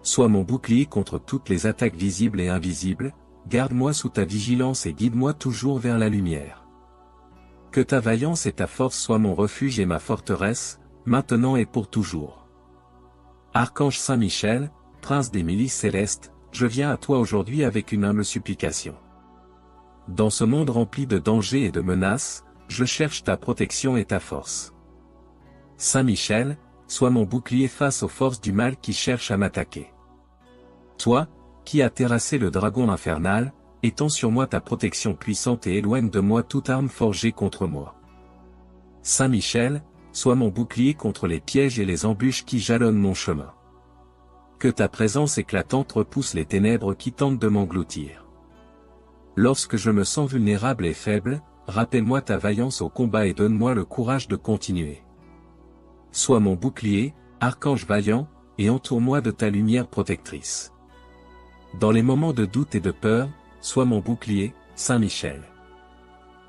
Sois mon bouclier contre toutes les attaques visibles et invisibles, garde-moi sous ta vigilance et guide-moi toujours vers la lumière. Que ta vaillance et ta force soient mon refuge et ma forteresse, maintenant et pour toujours. Archange Saint Michel, prince des milices célestes, je viens à toi aujourd'hui avec une humble supplication. Dans ce monde rempli de dangers et de menaces, je cherche ta protection et ta force. Saint Michel, sois mon bouclier face aux forces du mal qui cherchent à m'attaquer. Toi, qui as terrassé le dragon infernal, étends sur moi ta protection puissante et éloigne de moi toute arme forgée contre moi. Saint Michel, sois mon bouclier contre les pièges et les embûches qui jalonnent mon chemin. Que ta présence éclatante repousse les ténèbres qui tentent de m'engloutir. Lorsque je me sens vulnérable et faible, rappelle-moi ta vaillance au combat et donne-moi le courage de continuer. Sois mon bouclier, archange vaillant, et entoure-moi de ta lumière protectrice. Dans les moments de doute et de peur, sois mon bouclier, Saint Michel.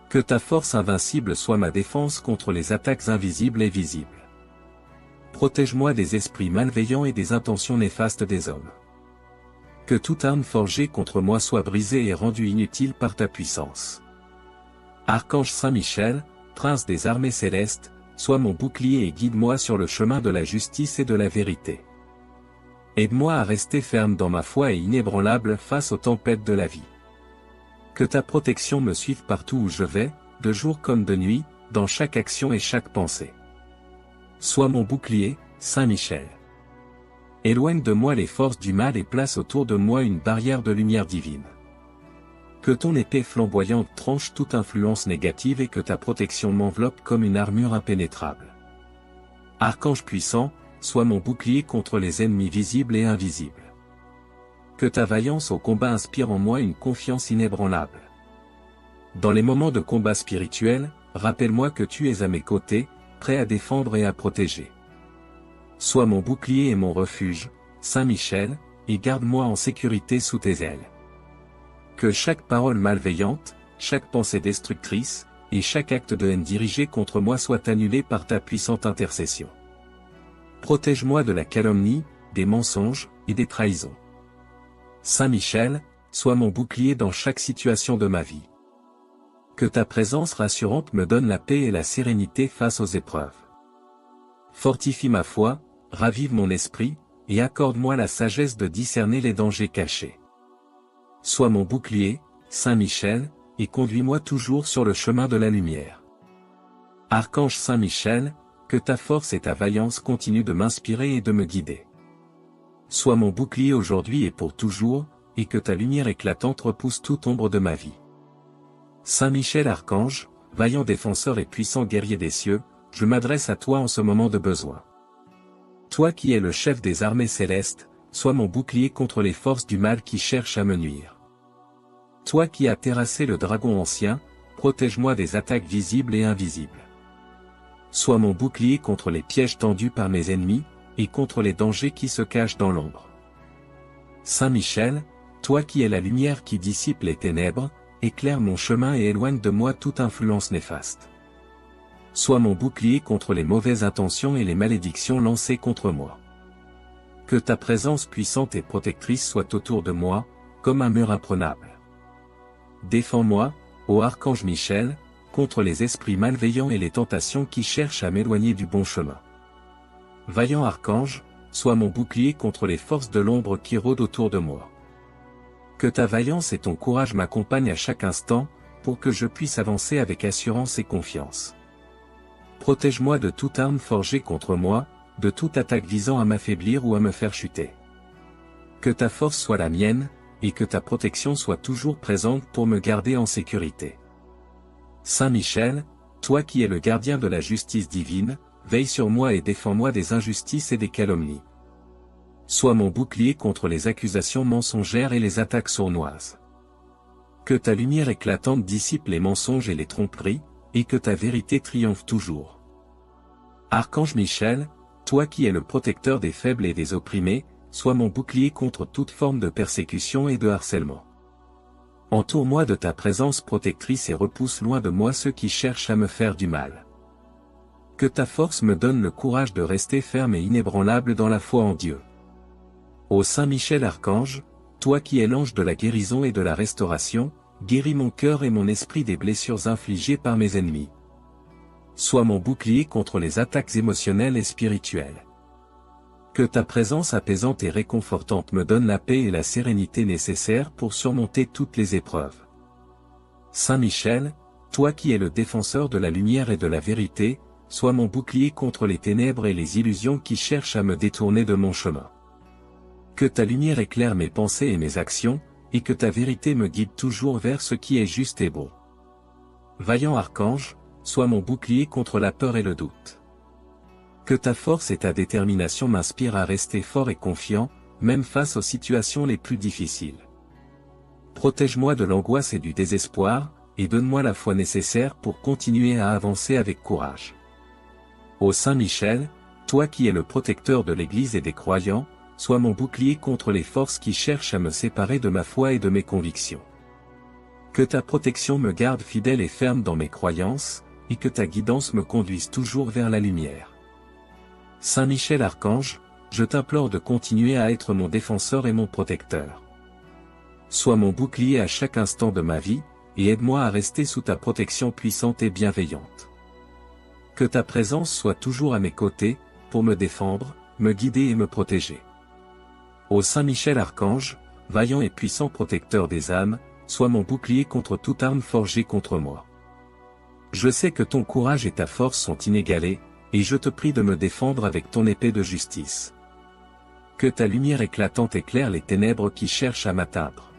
Que ta force invincible soit ma défense contre les attaques invisibles et visibles. Protège-moi des esprits malveillants et des intentions néfastes des hommes. Que toute arme forgée contre moi soit brisée et rendue inutile par ta puissance. Archange Saint Michel, prince des armées célestes, sois mon bouclier et guide-moi sur le chemin de la justice et de la vérité. Aide-moi à rester ferme dans ma foi et inébranlable face aux tempêtes de la vie. Que ta protection me suive partout où je vais, de jour comme de nuit, dans chaque action et chaque pensée. Sois mon bouclier, Saint Michel. Éloigne de moi les forces du mal et place autour de moi une barrière de lumière divine. Que ton épée flamboyante tranche toute influence négative et que ta protection m'enveloppe comme une armure impénétrable. Archange puissant, sois mon bouclier contre les ennemis visibles et invisibles. Que ta vaillance au combat inspire en moi une confiance inébranlable. Dans les moments de combat spirituel, rappelle-moi que tu es à mes côtés, prêt à défendre et à protéger. Sois mon bouclier et mon refuge, Saint Michel, et garde-moi en sécurité sous tes ailes. Que chaque parole malveillante, chaque pensée destructrice, et chaque acte de haine dirigé contre moi soit annulé par ta puissante intercession. Protège-moi de la calomnie, des mensonges, et des trahisons. Saint Michel, sois mon bouclier dans chaque situation de ma vie. Que ta présence rassurante me donne la paix et la sérénité face aux épreuves. Fortifie ma foi, ravive mon esprit, et accorde-moi la sagesse de discerner les dangers cachés. Sois mon bouclier, Saint Michel, et conduis-moi toujours sur le chemin de la lumière. Archange Saint Michel, que ta force et ta vaillance continuent de m'inspirer et de me guider. Sois mon bouclier aujourd'hui et pour toujours, et que ta lumière éclatante repousse toute ombre de ma vie. Saint Michel Archange, vaillant défenseur et puissant guerrier des cieux, je m'adresse à toi en ce moment de besoin. Toi qui es le chef des armées célestes, sois mon bouclier contre les forces du mal qui cherchent à me nuire. Toi qui as terrassé le dragon ancien, protège-moi des attaques visibles et invisibles. Sois mon bouclier contre les pièges tendus par mes ennemis, et contre les dangers qui se cachent dans l'ombre. Saint Michel, toi qui es la lumière qui dissipe les ténèbres, éclaire mon chemin et éloigne de moi toute influence néfaste. Sois mon bouclier contre les mauvaises intentions et les malédictions lancées contre moi. Que ta présence puissante et protectrice soit autour de moi, comme un mur imprenable. Défends-moi, ô Archange Michel, contre les esprits malveillants et les tentations qui cherchent à m'éloigner du bon chemin. Vaillant Archange, sois mon bouclier contre les forces de l'ombre qui rôdent autour de moi. Que ta vaillance et ton courage m'accompagnent à chaque instant, pour que je puisse avancer avec assurance et confiance. Protège-moi de toute arme forgée contre moi, de toute attaque visant à m'affaiblir ou à me faire chuter. Que ta force soit la mienne, et que ta protection soit toujours présente pour me garder en sécurité. Saint Michel, toi qui es le gardien de la justice divine, veille sur moi et défends-moi des injustices et des calomnies. Sois mon bouclier contre les accusations mensongères et les attaques sournoises. Que ta lumière éclatante dissipe les mensonges et les tromperies, et que ta vérité triomphe toujours. Archange Michel, toi qui es le protecteur des faibles et des opprimés, sois mon bouclier contre toute forme de persécution et de harcèlement. Entoure-moi de ta présence protectrice et repousse loin de moi ceux qui cherchent à me faire du mal. Que ta force me donne le courage de rester ferme et inébranlable dans la foi en Dieu. Ô Saint Michel Archange, toi qui es l'ange de la guérison et de la restauration, guéris mon cœur et mon esprit des blessures infligées par mes ennemis. Sois mon bouclier contre les attaques émotionnelles et spirituelles. Que ta présence apaisante et réconfortante me donne la paix et la sérénité nécessaires pour surmonter toutes les épreuves. Saint Michel, toi qui es le défenseur de la lumière et de la vérité, sois mon bouclier contre les ténèbres et les illusions qui cherchent à me détourner de mon chemin. Que ta lumière éclaire mes pensées et mes actions, et que ta vérité me guide toujours vers ce qui est juste et bon. Vaillant Archange, sois mon bouclier contre la peur et le doute. Que ta force et ta détermination m'inspirent à rester fort et confiant, même face aux situations les plus difficiles. Protège-moi de l'angoisse et du désespoir, et donne-moi la foi nécessaire pour continuer à avancer avec courage. Ô Saint Michel, toi qui es le protecteur de l'Église et des croyants, sois mon bouclier contre les forces qui cherchent à me séparer de ma foi et de mes convictions. Que ta protection me garde fidèle et ferme dans mes croyances, et que ta guidance me conduise toujours vers la lumière. Saint Michel Archange, je t'implore de continuer à être mon défenseur et mon protecteur. Sois mon bouclier à chaque instant de ma vie, et aide-moi à rester sous ta protection puissante et bienveillante. Que ta présence soit toujours à mes côtés, pour me défendre, me guider et me protéger. Ô Saint Michel Archange, vaillant et puissant protecteur des âmes, sois mon bouclier contre toute arme forgée contre moi. Je sais que ton courage et ta force sont inégalés, et je te prie de me défendre avec ton épée de justice. Que ta lumière éclatante éclaire les ténèbres qui cherchent à m'atteindre.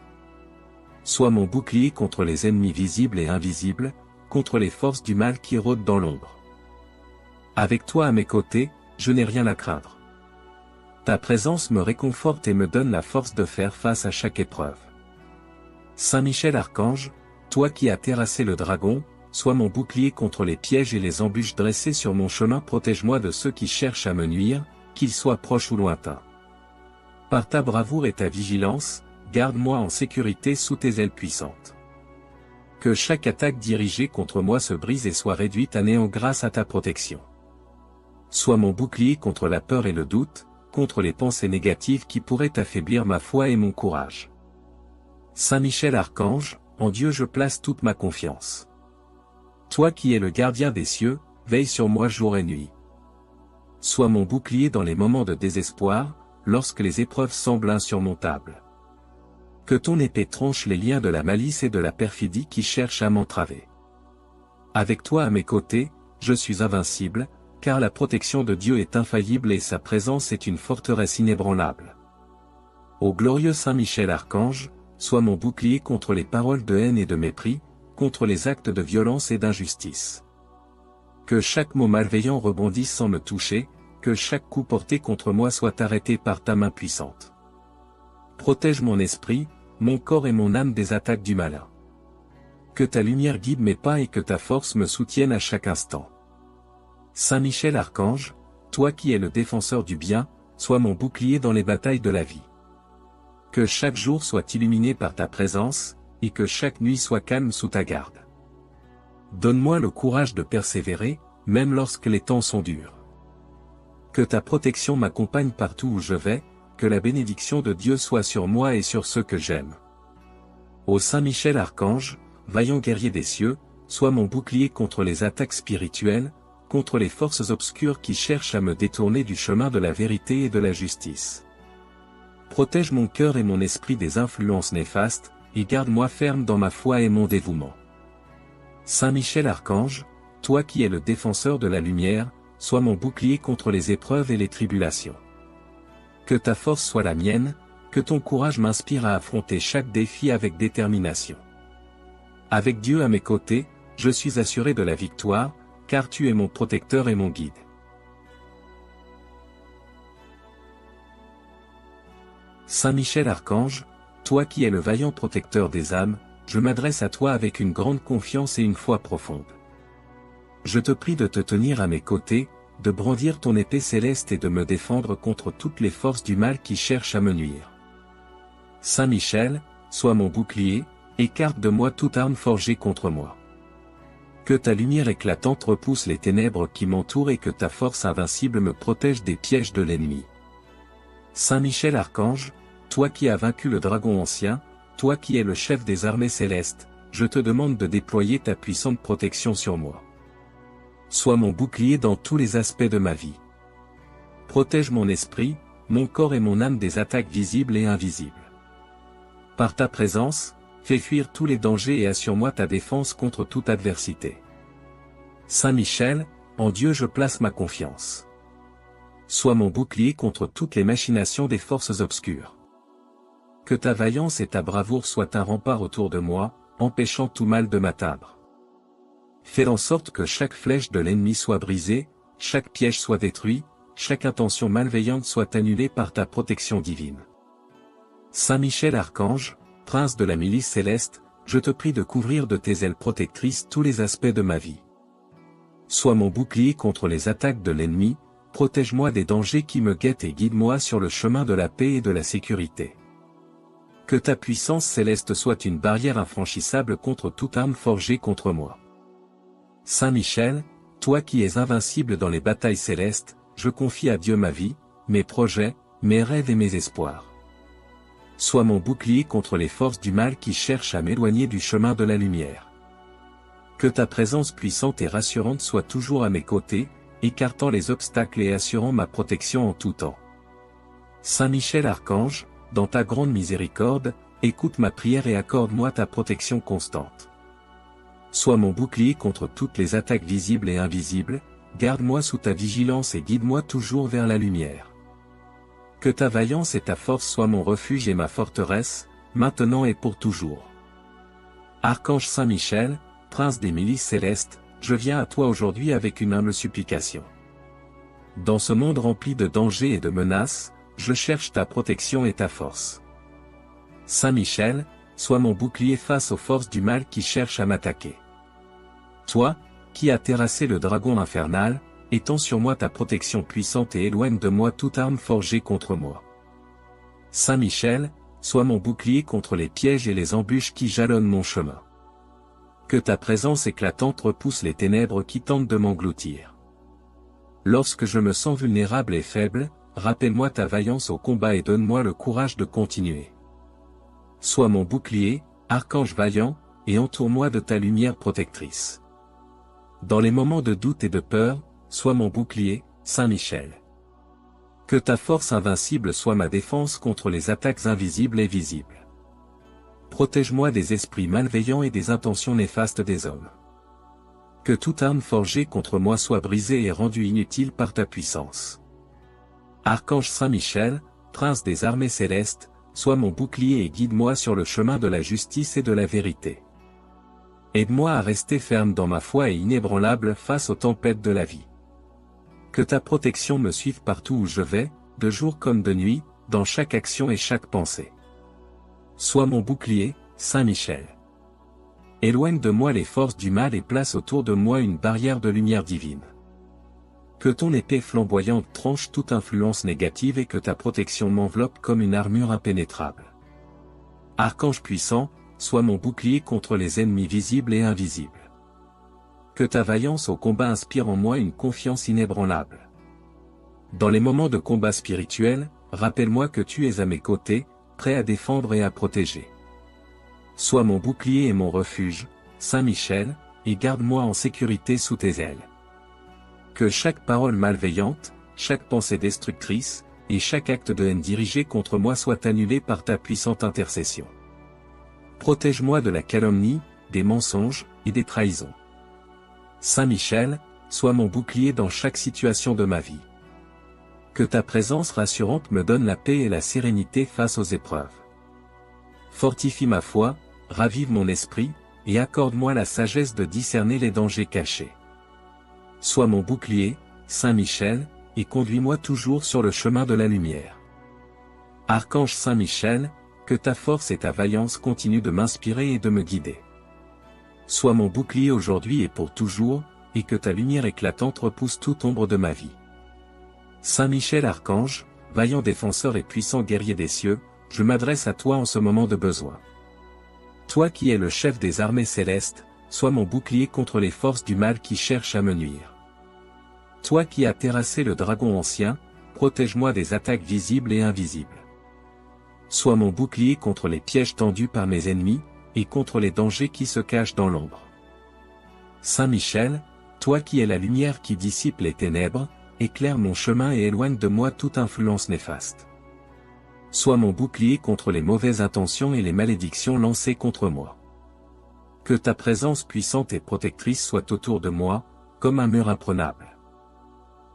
Sois mon bouclier contre les ennemis visibles et invisibles, contre les forces du mal qui rôdent dans l'ombre. Avec toi à mes côtés, je n'ai rien à craindre. Ta présence me réconforte et me donne la force de faire face à chaque épreuve. Saint Michel Archange, toi qui as terrassé le dragon, sois mon bouclier contre les pièges et les embûches dressées sur mon chemin, protège-moi de ceux qui cherchent à me nuire, qu'ils soient proches ou lointains. Par ta bravoure et ta vigilance, garde-moi en sécurité sous tes ailes puissantes. Que chaque attaque dirigée contre moi se brise et soit réduite à néant grâce à ta protection. Sois mon bouclier contre la peur et le doute, contre les pensées négatives qui pourraient affaiblir ma foi et mon courage. Saint Michel Archange, en Dieu je place toute ma confiance. Toi qui es le gardien des cieux, veille sur moi jour et nuit. Sois mon bouclier dans les moments de désespoir, lorsque les épreuves semblent insurmontables. Que ton épée tranche les liens de la malice et de la perfidie qui cherchent à m'entraver. Avec toi à mes côtés, je suis invincible, car la protection de Dieu est infaillible et sa présence est une forteresse inébranlable. Ô glorieux Saint Michel Archange, sois mon bouclier contre les paroles de haine et de mépris, contre les actes de violence et d'injustice. Que chaque mot malveillant rebondisse sans me toucher, que chaque coup porté contre moi soit arrêté par ta main puissante. Protège mon esprit, mon corps et mon âme des attaques du malin. Que ta lumière guide mes pas et que ta force me soutienne à chaque instant. Saint Michel Archange, toi qui es le défenseur du bien, sois mon bouclier dans les batailles de la vie. Que chaque jour soit illuminé par ta présence, et que chaque nuit soit calme sous ta garde. Donne-moi le courage de persévérer, même lorsque les temps sont durs. Que ta protection m'accompagne partout où je vais, que la bénédiction de Dieu soit sur moi et sur ceux que j'aime. Ô Saint Michel Archange, vaillant guerrier des cieux, sois mon bouclier contre les attaques spirituelles, contre les forces obscures qui cherchent à me détourner du chemin de la vérité et de la justice. Protège mon cœur et mon esprit des influences néfastes, et garde-moi ferme dans ma foi et mon dévouement. Saint Michel Archange, toi qui es le défenseur de la lumière, sois mon bouclier contre les épreuves et les tribulations. Que ta force soit la mienne, que ton courage m'inspire à affronter chaque défi avec détermination. Avec Dieu à mes côtés, je suis assuré de la victoire, car tu es mon protecteur et mon guide. Saint Michel Archange, toi qui es le vaillant protecteur des âmes, je m'adresse à toi avec une grande confiance et une foi profonde. Je te prie de te tenir à mes côtés, de brandir ton épée céleste et de me défendre contre toutes les forces du mal qui cherchent à me nuire. Saint Michel, sois mon bouclier, écarte de moi toute arme forgée contre moi. Que ta lumière éclatante repousse les ténèbres qui m'entourent et que ta force invincible me protège des pièges de l'ennemi. Saint Michel Archange, toi qui as vaincu le dragon ancien, toi qui es le chef des armées célestes, je te demande de déployer ta puissante protection sur moi. Sois mon bouclier dans tous les aspects de ma vie. Protège mon esprit, mon corps et mon âme des attaques visibles et invisibles. Par ta présence, fais fuir tous les dangers et assure-moi ta défense contre toute adversité. Saint Michel, en Dieu je place ma confiance. Sois mon bouclier contre toutes les machinations des forces obscures. Que ta vaillance et ta bravoure soient un rempart autour de moi, empêchant tout mal de m'atteindre. Fais en sorte que chaque flèche de l'ennemi soit brisée, chaque piège soit détruit, chaque intention malveillante soit annulée par ta protection divine. Saint Michel Archange, prince de la milice céleste, je te prie de couvrir de tes ailes protectrices tous les aspects de ma vie. Sois mon bouclier contre les attaques de l'ennemi, protège-moi des dangers qui me guettent et guide-moi sur le chemin de la paix et de la sécurité. Que ta puissance céleste soit une barrière infranchissable contre toute arme forgée contre moi. Saint Michel, toi qui es invincible dans les batailles célestes, je confie à Dieu ma vie, mes projets, mes rêves et mes espoirs. Sois mon bouclier contre les forces du mal qui cherchent à m'éloigner du chemin de la lumière. Que ta présence puissante et rassurante soit toujours à mes côtés, écartant les obstacles et assurant ma protection en tout temps. Saint Michel Archange, dans ta grande miséricorde, écoute ma prière et accorde-moi ta protection constante. Sois mon bouclier contre toutes les attaques visibles et invisibles, garde-moi sous ta vigilance et guide-moi toujours vers la lumière. Que ta vaillance et ta force soient mon refuge et ma forteresse, maintenant et pour toujours. Archange Saint Michel, prince des milices célestes, je viens à toi aujourd'hui avec une humble supplication. Dans ce monde rempli de dangers et de menaces, je cherche ta protection et ta force. Saint Michel, sois mon bouclier face aux forces du mal qui cherchent à m'attaquer. Toi, qui as terrassé le dragon infernal, étends sur moi ta protection puissante et éloigne de moi toute arme forgée contre moi. Saint Michel, sois mon bouclier contre les pièges et les embûches qui jalonnent mon chemin. Que ta présence éclatante repousse les ténèbres qui tentent de m'engloutir. Lorsque je me sens vulnérable et faible, rappelle-moi ta vaillance au combat et donne-moi le courage de continuer. Sois mon bouclier, archange vaillant, et entoure-moi de ta lumière protectrice. Dans les moments de doute et de peur, sois mon bouclier, Saint Michel. Que ta force invincible soit ma défense contre les attaques invisibles et visibles. Protège-moi des esprits malveillants et des intentions néfastes des hommes. Que toute arme forgée contre moi soit brisée et rendue inutile par ta puissance. Archange Saint Michel, prince des armées célestes, sois mon bouclier et guide-moi sur le chemin de la justice et de la vérité. Aide-moi à rester ferme dans ma foi et inébranlable face aux tempêtes de la vie. Que ta protection me suive partout où je vais, de jour comme de nuit, dans chaque action et chaque pensée. Sois mon bouclier, Saint Michel. Éloigne de moi les forces du mal et place autour de moi une barrière de lumière divine. Que ton épée flamboyante tranche toute influence négative et que ta protection m'enveloppe comme une armure impénétrable. Archange puissant, sois mon bouclier contre les ennemis visibles et invisibles. Que ta vaillance au combat inspire en moi une confiance inébranlable. Dans les moments de combat spirituel, rappelle-moi que tu es à mes côtés, prêt à défendre et à protéger. Sois mon bouclier et mon refuge, Saint Michel, et garde-moi en sécurité sous tes ailes. Que chaque parole malveillante, chaque pensée destructrice, et chaque acte de haine dirigé contre moi soit annulé par ta puissante intercession. Protège-moi de la calomnie, des mensonges, et des trahisons. Saint Michel, sois mon bouclier dans chaque situation de ma vie. Que ta présence rassurante me donne la paix et la sérénité face aux épreuves. Fortifie ma foi, ravive mon esprit, et accorde-moi la sagesse de discerner les dangers cachés. Sois mon bouclier, Saint Michel, et conduis-moi toujours sur le chemin de la lumière. Archange Saint Michel, que ta force et ta vaillance continuent de m'inspirer et de me guider. Sois mon bouclier aujourd'hui et pour toujours, et que ta lumière éclatante repousse toute ombre de ma vie. Saint Michel Archange, vaillant défenseur et puissant guerrier des cieux, je m'adresse à toi en ce moment de besoin. Toi qui es le chef des armées célestes, sois mon bouclier contre les forces du mal qui cherchent à me nuire. Toi qui as terrassé le dragon ancien, protège-moi des attaques visibles et invisibles. Sois mon bouclier contre les pièges tendus par mes ennemis, et contre les dangers qui se cachent dans l'ombre. Saint Michel, toi qui es la lumière qui dissipe les ténèbres, éclaire mon chemin et éloigne de moi toute influence néfaste. Sois mon bouclier contre les mauvaises intentions et les malédictions lancées contre moi. Que ta présence puissante et protectrice soit autour de moi, comme un mur imprenable.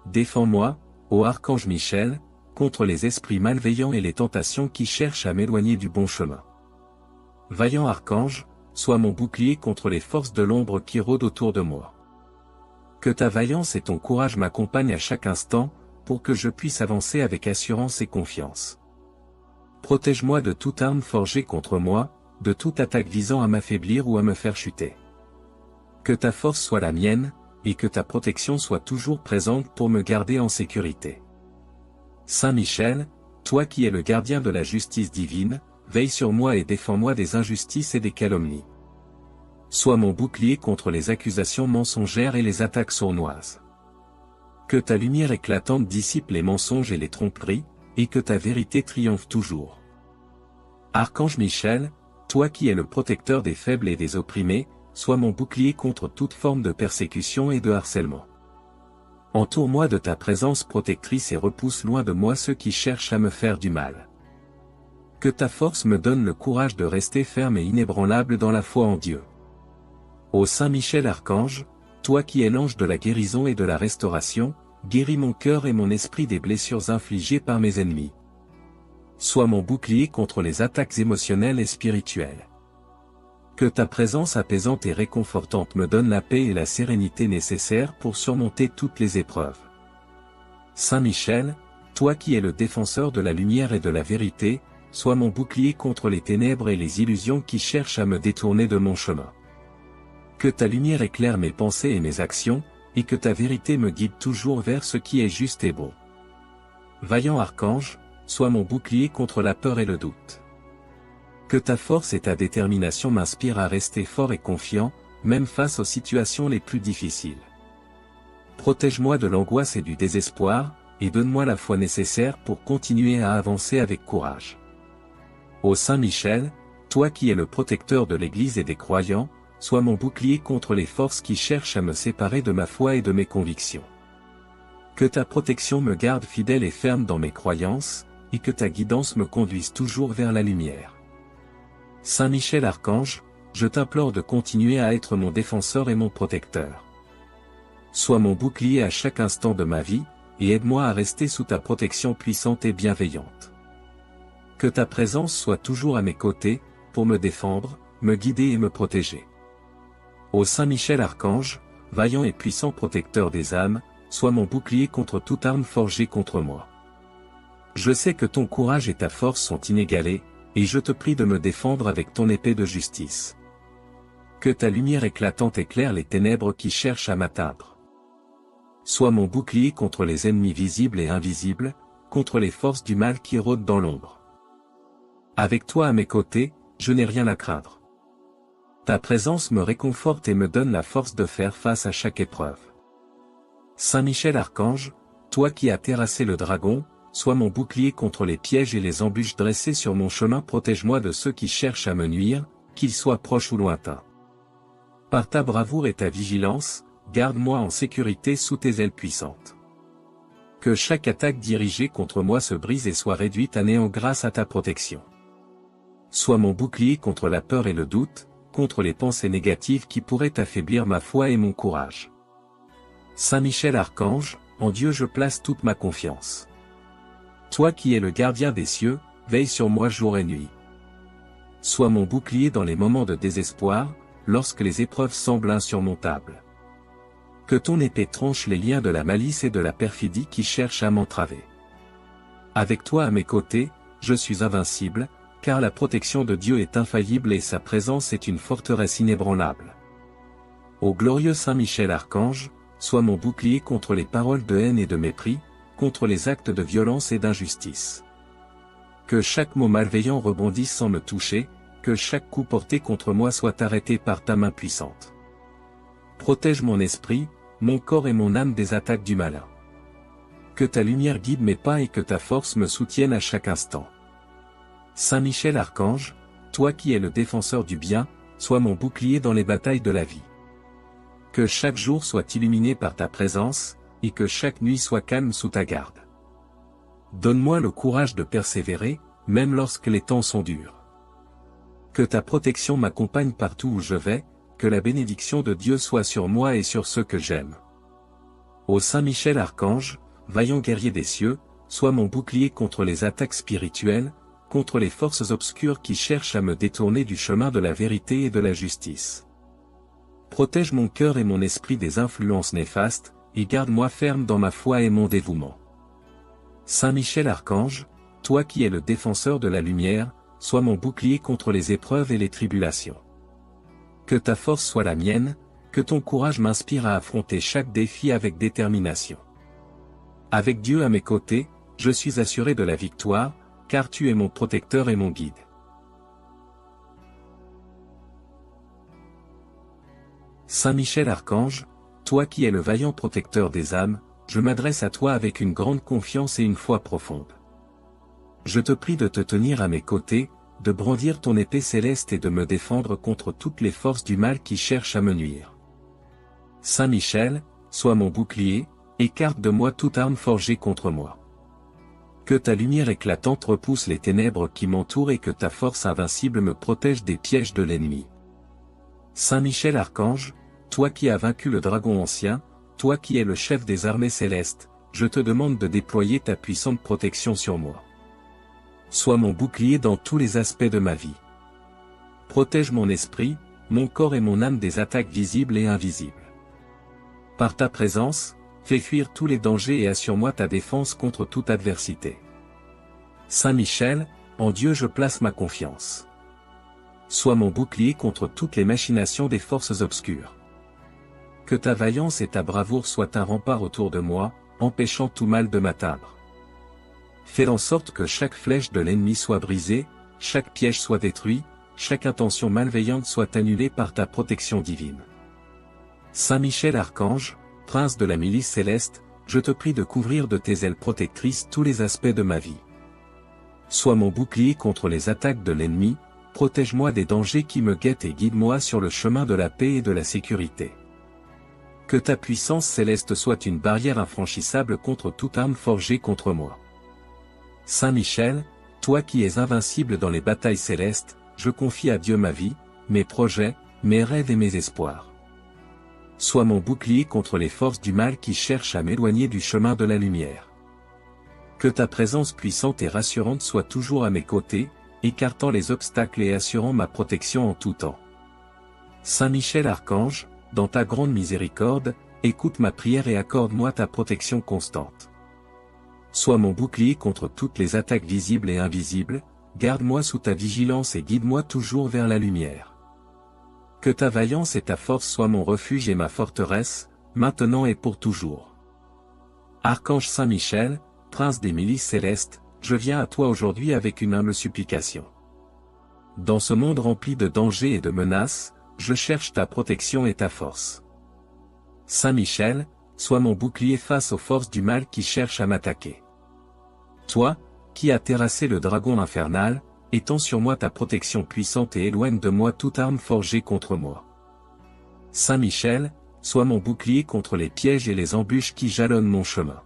Défends-moi, ô Archange Michel, contre les esprits malveillants et les tentations qui cherchent à m'éloigner du bon chemin. Vaillant Archange, sois mon bouclier contre les forces de l'ombre qui rôdent autour de moi. Que ta vaillance et ton courage m'accompagnent à chaque instant, pour que je puisse avancer avec assurance et confiance. Protège-moi de toute arme forgée contre moi, de toute attaque visant à m'affaiblir ou à me faire chuter. Que ta force soit la mienne, et que ta protection soit toujours présente pour me garder en sécurité. Saint Michel, toi qui es le gardien de la justice divine, veille sur moi et défends-moi des injustices et des calomnies. Sois mon bouclier contre les accusations mensongères et les attaques sournoises. Que ta lumière éclatante dissipe les mensonges et les tromperies, et que ta vérité triomphe toujours. Archange Michel, toi qui es le protecteur des faibles et des opprimés, sois mon bouclier contre toute forme de persécution et de harcèlement. Entoure-moi de ta présence protectrice et repousse loin de moi ceux qui cherchent à me faire du mal. Que ta force me donne le courage de rester ferme et inébranlable dans la foi en Dieu. Ô Saint Michel Archange, toi qui es l'ange de la guérison et de la restauration, guéris mon cœur et mon esprit des blessures infligées par mes ennemis. Sois mon bouclier contre les attaques émotionnelles et spirituelles. Que ta présence apaisante et réconfortante me donne la paix et la sérénité nécessaires pour surmonter toutes les épreuves. Saint Michel, toi qui es le défenseur de la lumière et de la vérité, sois mon bouclier contre les ténèbres et les illusions qui cherchent à me détourner de mon chemin. Que ta lumière éclaire mes pensées et mes actions, et que ta vérité me guide toujours vers ce qui est juste et bon. Vaillant Archange, sois mon bouclier contre la peur et le doute. Que ta force et ta détermination m'inspirent à rester fort et confiant, même face aux situations les plus difficiles. Protège-moi de l'angoisse et du désespoir, et donne-moi la foi nécessaire pour continuer à avancer avec courage. Ô Saint Michel, toi qui es le protecteur de l'Église et des croyants, sois mon bouclier contre les forces qui cherchent à me séparer de ma foi et de mes convictions. Que ta protection me garde fidèle et ferme dans mes croyances, et que ta guidance me conduise toujours vers la lumière. Saint Michel Archange, je t'implore de continuer à être mon défenseur et mon protecteur. Sois mon bouclier à chaque instant de ma vie, et aide-moi à rester sous ta protection puissante et bienveillante. Que ta présence soit toujours à mes côtés, pour me défendre, me guider et me protéger. Ô Saint Michel Archange, vaillant et puissant protecteur des âmes, sois mon bouclier contre toute arme forgée contre moi. Je sais que ton courage et ta force sont inégalés, et je te prie de me défendre avec ton épée de justice. Que ta lumière éclatante éclaire les ténèbres qui cherchent à m'atteindre. Sois mon bouclier contre les ennemis visibles et invisibles, contre les forces du mal qui rôdent dans l'ombre. Avec toi à mes côtés, je n'ai rien à craindre. Ta présence me réconforte et me donne la force de faire face à chaque épreuve. Saint Michel Archange, toi qui as terrassé le dragon, sois mon bouclier contre les pièges et les embûches dressées sur mon chemin, protège-moi de ceux qui cherchent à me nuire, qu'ils soient proches ou lointains. Par ta bravoure et ta vigilance, garde-moi en sécurité sous tes ailes puissantes. Que chaque attaque dirigée contre moi se brise et soit réduite à néant grâce à ta protection. Sois mon bouclier contre la peur et le doute, contre les pensées négatives qui pourraient affaiblir ma foi et mon courage. Saint Michel Archange, en Dieu je place toute ma confiance. Toi qui es le gardien des cieux, veille sur moi jour et nuit. Sois mon bouclier dans les moments de désespoir, lorsque les épreuves semblent insurmontables. Que ton épée tranche les liens de la malice et de la perfidie qui cherchent à m'entraver. Avec toi à mes côtés, je suis invincible, car la protection de Dieu est infaillible et sa présence est une forteresse inébranlable. Ô glorieux Saint Michel Archange, sois mon bouclier contre les paroles de haine et de mépris, contre les actes de violence et d'injustice. Que chaque mot malveillant rebondisse sans me toucher, que chaque coup porté contre moi soit arrêté par ta main puissante. Protège mon esprit, mon corps et mon âme des attaques du malin. Que ta lumière guide mes pas et que ta force me soutienne à chaque instant. Saint Michel Archange, toi qui es le défenseur du bien, sois mon bouclier dans les batailles de la vie. Que chaque jour soit illuminé par ta présence, et que chaque nuit soit calme sous ta garde. Donne-moi le courage de persévérer, même lorsque les temps sont durs. Que ta protection m'accompagne partout où je vais, que la bénédiction de Dieu soit sur moi et sur ceux que j'aime. Ô Saint Michel Archange, vaillant guerrier des cieux, sois mon bouclier contre les attaques spirituelles, contre les forces obscures qui cherchent à me détourner du chemin de la vérité et de la justice. Protège mon cœur et mon esprit des influences néfastes, et garde-moi ferme dans ma foi et mon dévouement. Saint Michel Archange, toi qui es le défenseur de la lumière, sois mon bouclier contre les épreuves et les tribulations. Que ta force soit la mienne, que ton courage m'inspire à affronter chaque défi avec détermination. Avec Dieu à mes côtés, je suis assuré de la victoire, car tu es mon protecteur et mon guide. Saint Michel Archange, toi qui es le vaillant protecteur des âmes, je m'adresse à toi avec une grande confiance et une foi profonde. Je te prie de te tenir à mes côtés, de brandir ton épée céleste et de me défendre contre toutes les forces du mal qui cherchent à me nuire. Saint Michel, sois mon bouclier, écarte de moi toute arme forgée contre moi. Que ta lumière éclatante repousse les ténèbres qui m'entourent et que ta force invincible me protège des pièges de l'ennemi. Saint Michel Archange, toi qui as vaincu le dragon ancien, toi qui es le chef des armées célestes, je te demande de déployer ta puissante protection sur moi. Sois mon bouclier dans tous les aspects de ma vie. Protège mon esprit, mon corps et mon âme des attaques visibles et invisibles. Par ta présence, fais fuir tous les dangers et assure-moi ta défense contre toute adversité. Saint Michel, en Dieu je place ma confiance. Sois mon bouclier contre toutes les machinations des forces obscures. Que ta vaillance et ta bravoure soient un rempart autour de moi, empêchant tout mal de m'atteindre. Fais en sorte que chaque flèche de l'ennemi soit brisée, chaque piège soit détruit, chaque intention malveillante soit annulée par ta protection divine. Saint Michel Archange, prince de la milice céleste, je te prie de couvrir de tes ailes protectrices tous les aspects de ma vie. Sois mon bouclier contre les attaques de l'ennemi, protège-moi des dangers qui me guettent et guide-moi sur le chemin de la paix et de la sécurité. Que ta puissance céleste soit une barrière infranchissable contre toute arme forgée contre moi. Saint Michel, toi qui es invincible dans les batailles célestes, je confie à Dieu ma vie, mes projets, mes rêves et mes espoirs. Sois mon bouclier contre les forces du mal qui cherchent à m'éloigner du chemin de la lumière. Que ta présence puissante et rassurante soit toujours à mes côtés, écartant les obstacles et assurant ma protection en tout temps. Saint Michel Archange, dans ta grande miséricorde, écoute ma prière et accorde-moi ta protection constante. Sois mon bouclier contre toutes les attaques visibles et invisibles, garde-moi sous ta vigilance et guide-moi toujours vers la lumière. Que ta vaillance et ta force soient mon refuge et ma forteresse, maintenant et pour toujours. Archange Saint Michel, prince des milices célestes, je viens à toi aujourd'hui avec une humble supplication. Dans ce monde rempli de dangers et de menaces, je cherche ta protection et ta force. Saint Michel, sois mon bouclier face aux forces du mal qui cherchent à m'attaquer. Toi, qui as terrassé le dragon infernal, étends sur moi ta protection puissante et éloigne de moi toute arme forgée contre moi. Saint Michel, sois mon bouclier contre les pièges et les embûches qui jalonnent mon chemin.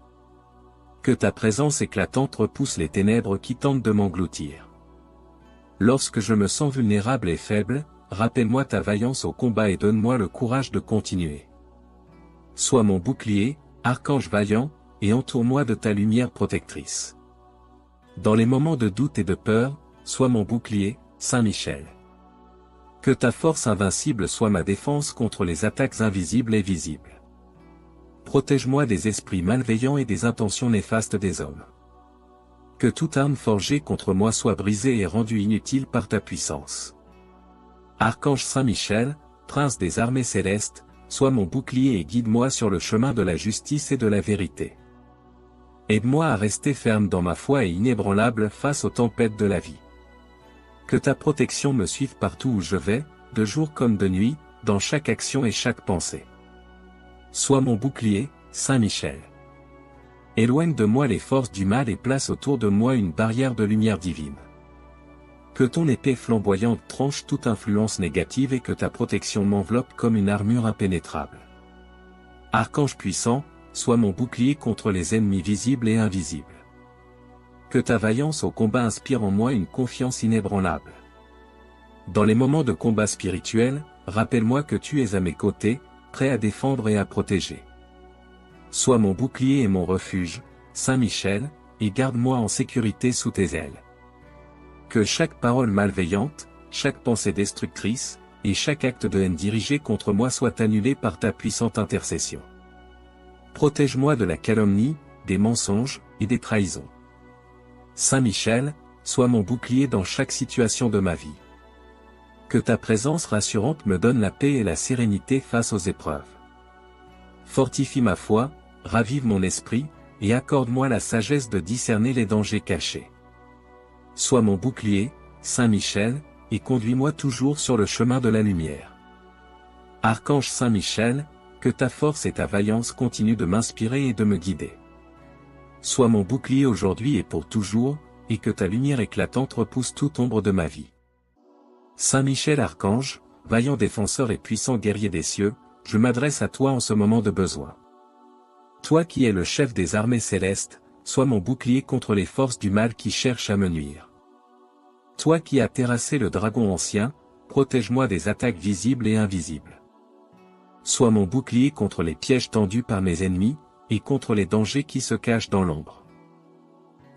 Que ta présence éclatante repousse les ténèbres qui tentent de m'engloutir. Lorsque je me sens vulnérable et faible, rappelle-moi ta vaillance au combat et donne-moi le courage de continuer. Sois mon bouclier, archange vaillant, et entoure-moi de ta lumière protectrice. Dans les moments de doute et de peur, sois mon bouclier, Saint Michel. Que ta force invincible soit ma défense contre les attaques invisibles et visibles. Protège-moi des esprits malveillants et des intentions néfastes des hommes. Que toute arme forgée contre moi soit brisée et rendue inutile par ta puissance. Archange Saint Michel, prince des armées célestes, sois mon bouclier et guide-moi sur le chemin de la justice et de la vérité. Aide-moi à rester ferme dans ma foi et inébranlable face aux tempêtes de la vie. Que ta protection me suive partout où je vais, de jour comme de nuit, dans chaque action et chaque pensée. Sois mon bouclier, Saint Michel. Éloigne de moi les forces du mal et place autour de moi une barrière de lumière divine. Que ton épée flamboyante tranche toute influence négative et que ta protection m'enveloppe comme une armure impénétrable. Archange puissant, sois mon bouclier contre les ennemis visibles et invisibles. Que ta vaillance au combat inspire en moi une confiance inébranlable. Dans les moments de combat spirituel, rappelle-moi que tu es à mes côtés, prêt à défendre et à protéger. Sois mon bouclier et mon refuge, Saint Michel, et garde-moi en sécurité sous tes ailes. Que chaque parole malveillante, chaque pensée destructrice, et chaque acte de haine dirigé contre moi soit annulé par ta puissante intercession. Protège-moi de la calomnie, des mensonges, et des trahisons. Saint Michel, sois mon bouclier dans chaque situation de ma vie. Que ta présence rassurante me donne la paix et la sérénité face aux épreuves. Fortifie ma foi, ravive mon esprit, et accorde-moi la sagesse de discerner les dangers cachés. Sois mon bouclier, Saint Michel, et conduis-moi toujours sur le chemin de la lumière. Archange Saint Michel, que ta force et ta vaillance continuent de m'inspirer et de me guider. Sois mon bouclier aujourd'hui et pour toujours, et que ta lumière éclatante repousse toute ombre de ma vie. Saint Michel Archange, vaillant défenseur et puissant guerrier des cieux, je m'adresse à toi en ce moment de besoin. Toi qui es le chef des armées célestes, sois mon bouclier contre les forces du mal qui cherchent à me nuire. Toi qui as terrassé le dragon ancien, protège-moi des attaques visibles et invisibles. Sois mon bouclier contre les pièges tendus par mes ennemis, et contre les dangers qui se cachent dans l'ombre.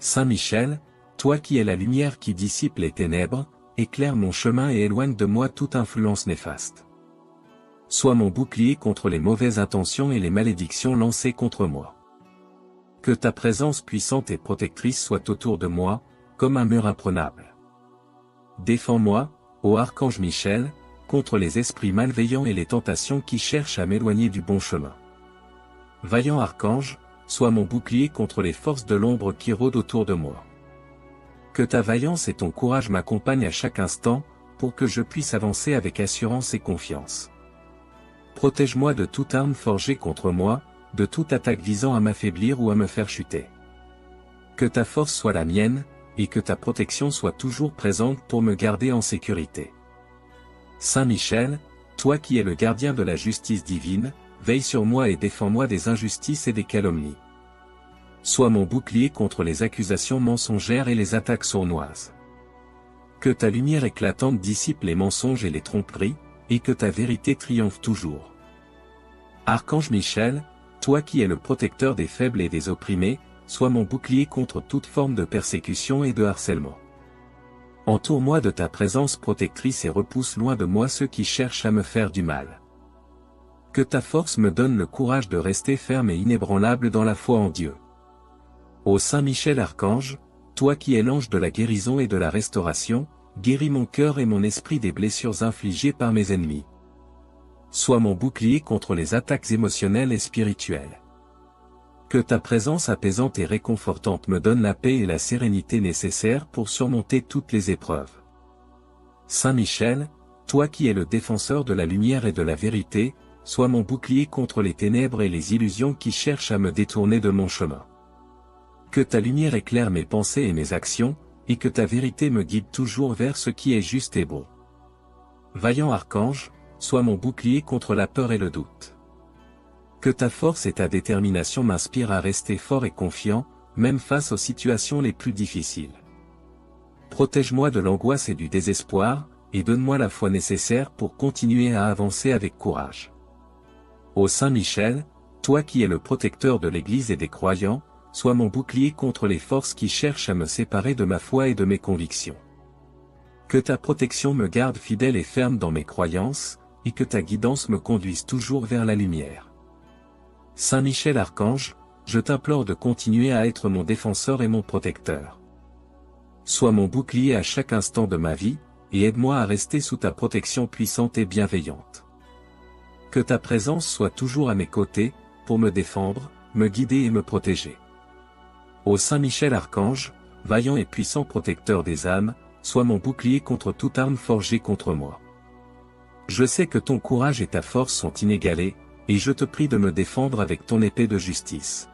Saint Michel, toi qui es la lumière qui dissipe les ténèbres, éclaire mon chemin et éloigne de moi toute influence néfaste. Sois mon bouclier contre les mauvaises intentions et les malédictions lancées contre moi. Que ta présence puissante et protectrice soit autour de moi, comme un mur imprenable. Défends-moi, ô Archange Michel, contre les esprits malveillants et les tentations qui cherchent à m'éloigner du bon chemin. Vaillant archange, sois mon bouclier contre les forces de l'ombre qui rôdent autour de moi. Que ta vaillance et ton courage m'accompagnent à chaque instant, pour que je puisse avancer avec assurance et confiance. Protège-moi de toute arme forgée contre moi, de toute attaque visant à m'affaiblir ou à me faire chuter. Que ta force soit la mienne, et que ta protection soit toujours présente pour me garder en sécurité. Saint Michel, toi qui es le gardien de la justice divine, veille sur moi et défends-moi des injustices et des calomnies. Sois mon bouclier contre les accusations mensongères et les attaques sournoises. Que ta lumière éclatante dissipe les mensonges et les tromperies, et que ta vérité triomphe toujours. Archange Michel, toi qui es le protecteur des faibles et des opprimés, sois mon bouclier contre toute forme de persécution et de harcèlement. Entoure-moi de ta présence protectrice et repousse loin de moi ceux qui cherchent à me faire du mal. Que ta force me donne le courage de rester ferme et inébranlable dans la foi en Dieu. Ô Saint Michel Archange, toi qui es l'ange de la guérison et de la restauration, guéris mon cœur et mon esprit des blessures infligées par mes ennemis. Sois mon bouclier contre les attaques émotionnelles et spirituelles. Que ta présence apaisante et réconfortante me donne la paix et la sérénité nécessaires pour surmonter toutes les épreuves. Saint Michel, toi qui es le défenseur de la lumière et de la vérité, sois mon bouclier contre les ténèbres et les illusions qui cherchent à me détourner de mon chemin. Que ta lumière éclaire mes pensées et mes actions, et que ta vérité me guide toujours vers ce qui est juste et bon. Vaillant archange, sois mon bouclier contre la peur et le doute. Que ta force et ta détermination m'inspirent à rester fort et confiant, même face aux situations les plus difficiles. Protège-moi de l'angoisse et du désespoir, et donne-moi la foi nécessaire pour continuer à avancer avec courage. Ô Saint Michel, toi qui es le protecteur de l'Église et des croyants, sois mon bouclier contre les forces qui cherchent à me séparer de ma foi et de mes convictions. Que ta protection me garde fidèle et ferme dans mes croyances, et que ta guidance me conduise toujours vers la lumière. Saint Michel Archange, je t'implore de continuer à être mon défenseur et mon protecteur. Sois mon bouclier à chaque instant de ma vie, et aide-moi à rester sous ta protection puissante et bienveillante. Que ta présence soit toujours à mes côtés, pour me défendre, me guider et me protéger. Ô Saint Michel Archange, vaillant et puissant protecteur des âmes, sois mon bouclier contre toute arme forgée contre moi. Je sais que ton courage et ta force sont inégalés, et je te prie de me défendre avec ton épée de justice.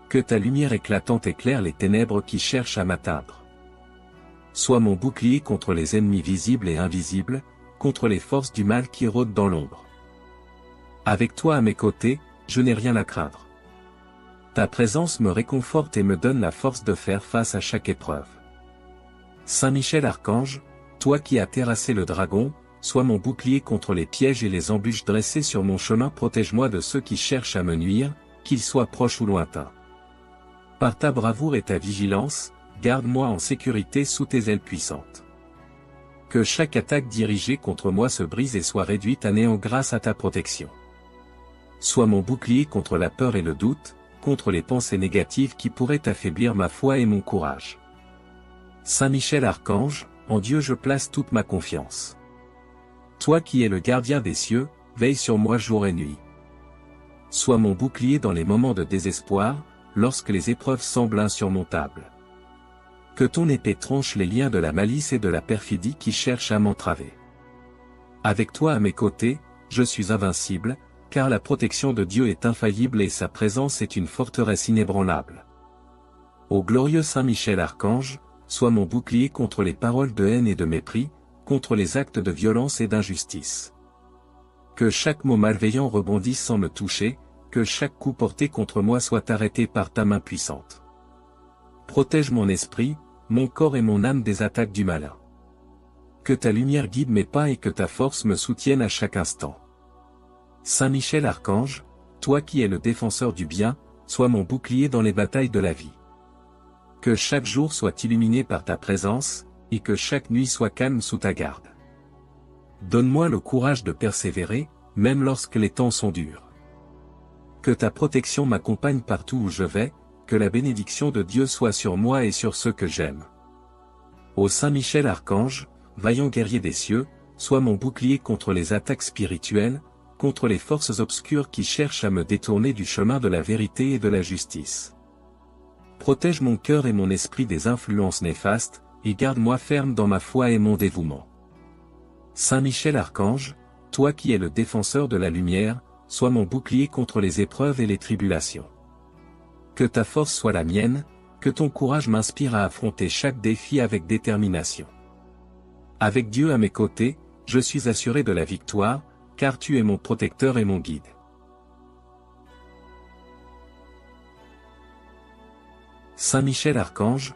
Que ta lumière éclatante éclaire les ténèbres qui cherchent à m'atteindre. Sois mon bouclier contre les ennemis visibles et invisibles, contre les forces du mal qui rôdent dans l'ombre. Avec toi à mes côtés, je n'ai rien à craindre. Ta présence me réconforte et me donne la force de faire face à chaque épreuve. Saint Michel Archange, toi qui as terrassé le dragon, sois mon bouclier contre les pièges et les embûches dressées sur mon chemin, protège-moi de ceux qui cherchent à me nuire, qu'ils soient proches ou lointains. Par ta bravoure et ta vigilance, garde-moi en sécurité sous tes ailes puissantes. Que chaque attaque dirigée contre moi se brise et soit réduite à néant grâce à ta protection. Sois mon bouclier contre la peur et le doute, contre les pensées négatives qui pourraient affaiblir ma foi et mon courage. Saint Michel Archange, en Dieu je place toute ma confiance. Toi qui es le gardien des cieux, veille sur moi jour et nuit. Sois mon bouclier dans les moments de désespoir, lorsque les épreuves semblent insurmontables. Que ton épée tranche les liens de la malice et de la perfidie qui cherchent à m'entraver. Avec toi à mes côtés, je suis invincible, car la protection de Dieu est infaillible et sa présence est une forteresse inébranlable. Ô glorieux Saint Michel Archange, sois mon bouclier contre les paroles de haine et de mépris, contre les actes de violence et d'injustice. Que chaque mot malveillant rebondisse sans me toucher, que chaque coup porté contre moi soit arrêté par ta main puissante. Protège mon esprit, mon corps et mon âme des attaques du malin. Que ta lumière guide mes pas et que ta force me soutienne à chaque instant. Saint Michel Archange, toi qui es le défenseur du bien, sois mon bouclier dans les batailles de la vie. Que chaque jour soit illuminé par ta présence, et que chaque nuit soit calme sous ta garde. Donne-moi le courage de persévérer, même lorsque les temps sont durs. Que ta protection m'accompagne partout où je vais, que la bénédiction de Dieu soit sur moi et sur ceux que j'aime. Ô Saint Michel Archange, vaillant guerrier des cieux, sois mon bouclier contre les attaques spirituelles, contre les forces obscures qui cherchent à me détourner du chemin de la vérité et de la justice. Protège mon cœur et mon esprit des influences néfastes, et garde-moi ferme dans ma foi et mon dévouement. Saint Michel Archange, toi qui es le défenseur de la lumière, sois mon bouclier contre les épreuves et les tribulations. Que ta force soit la mienne, que ton courage m'inspire à affronter chaque défi avec détermination. Avec Dieu à mes côtés, je suis assuré de la victoire, car tu es mon protecteur et mon guide. Saint Michel Archange,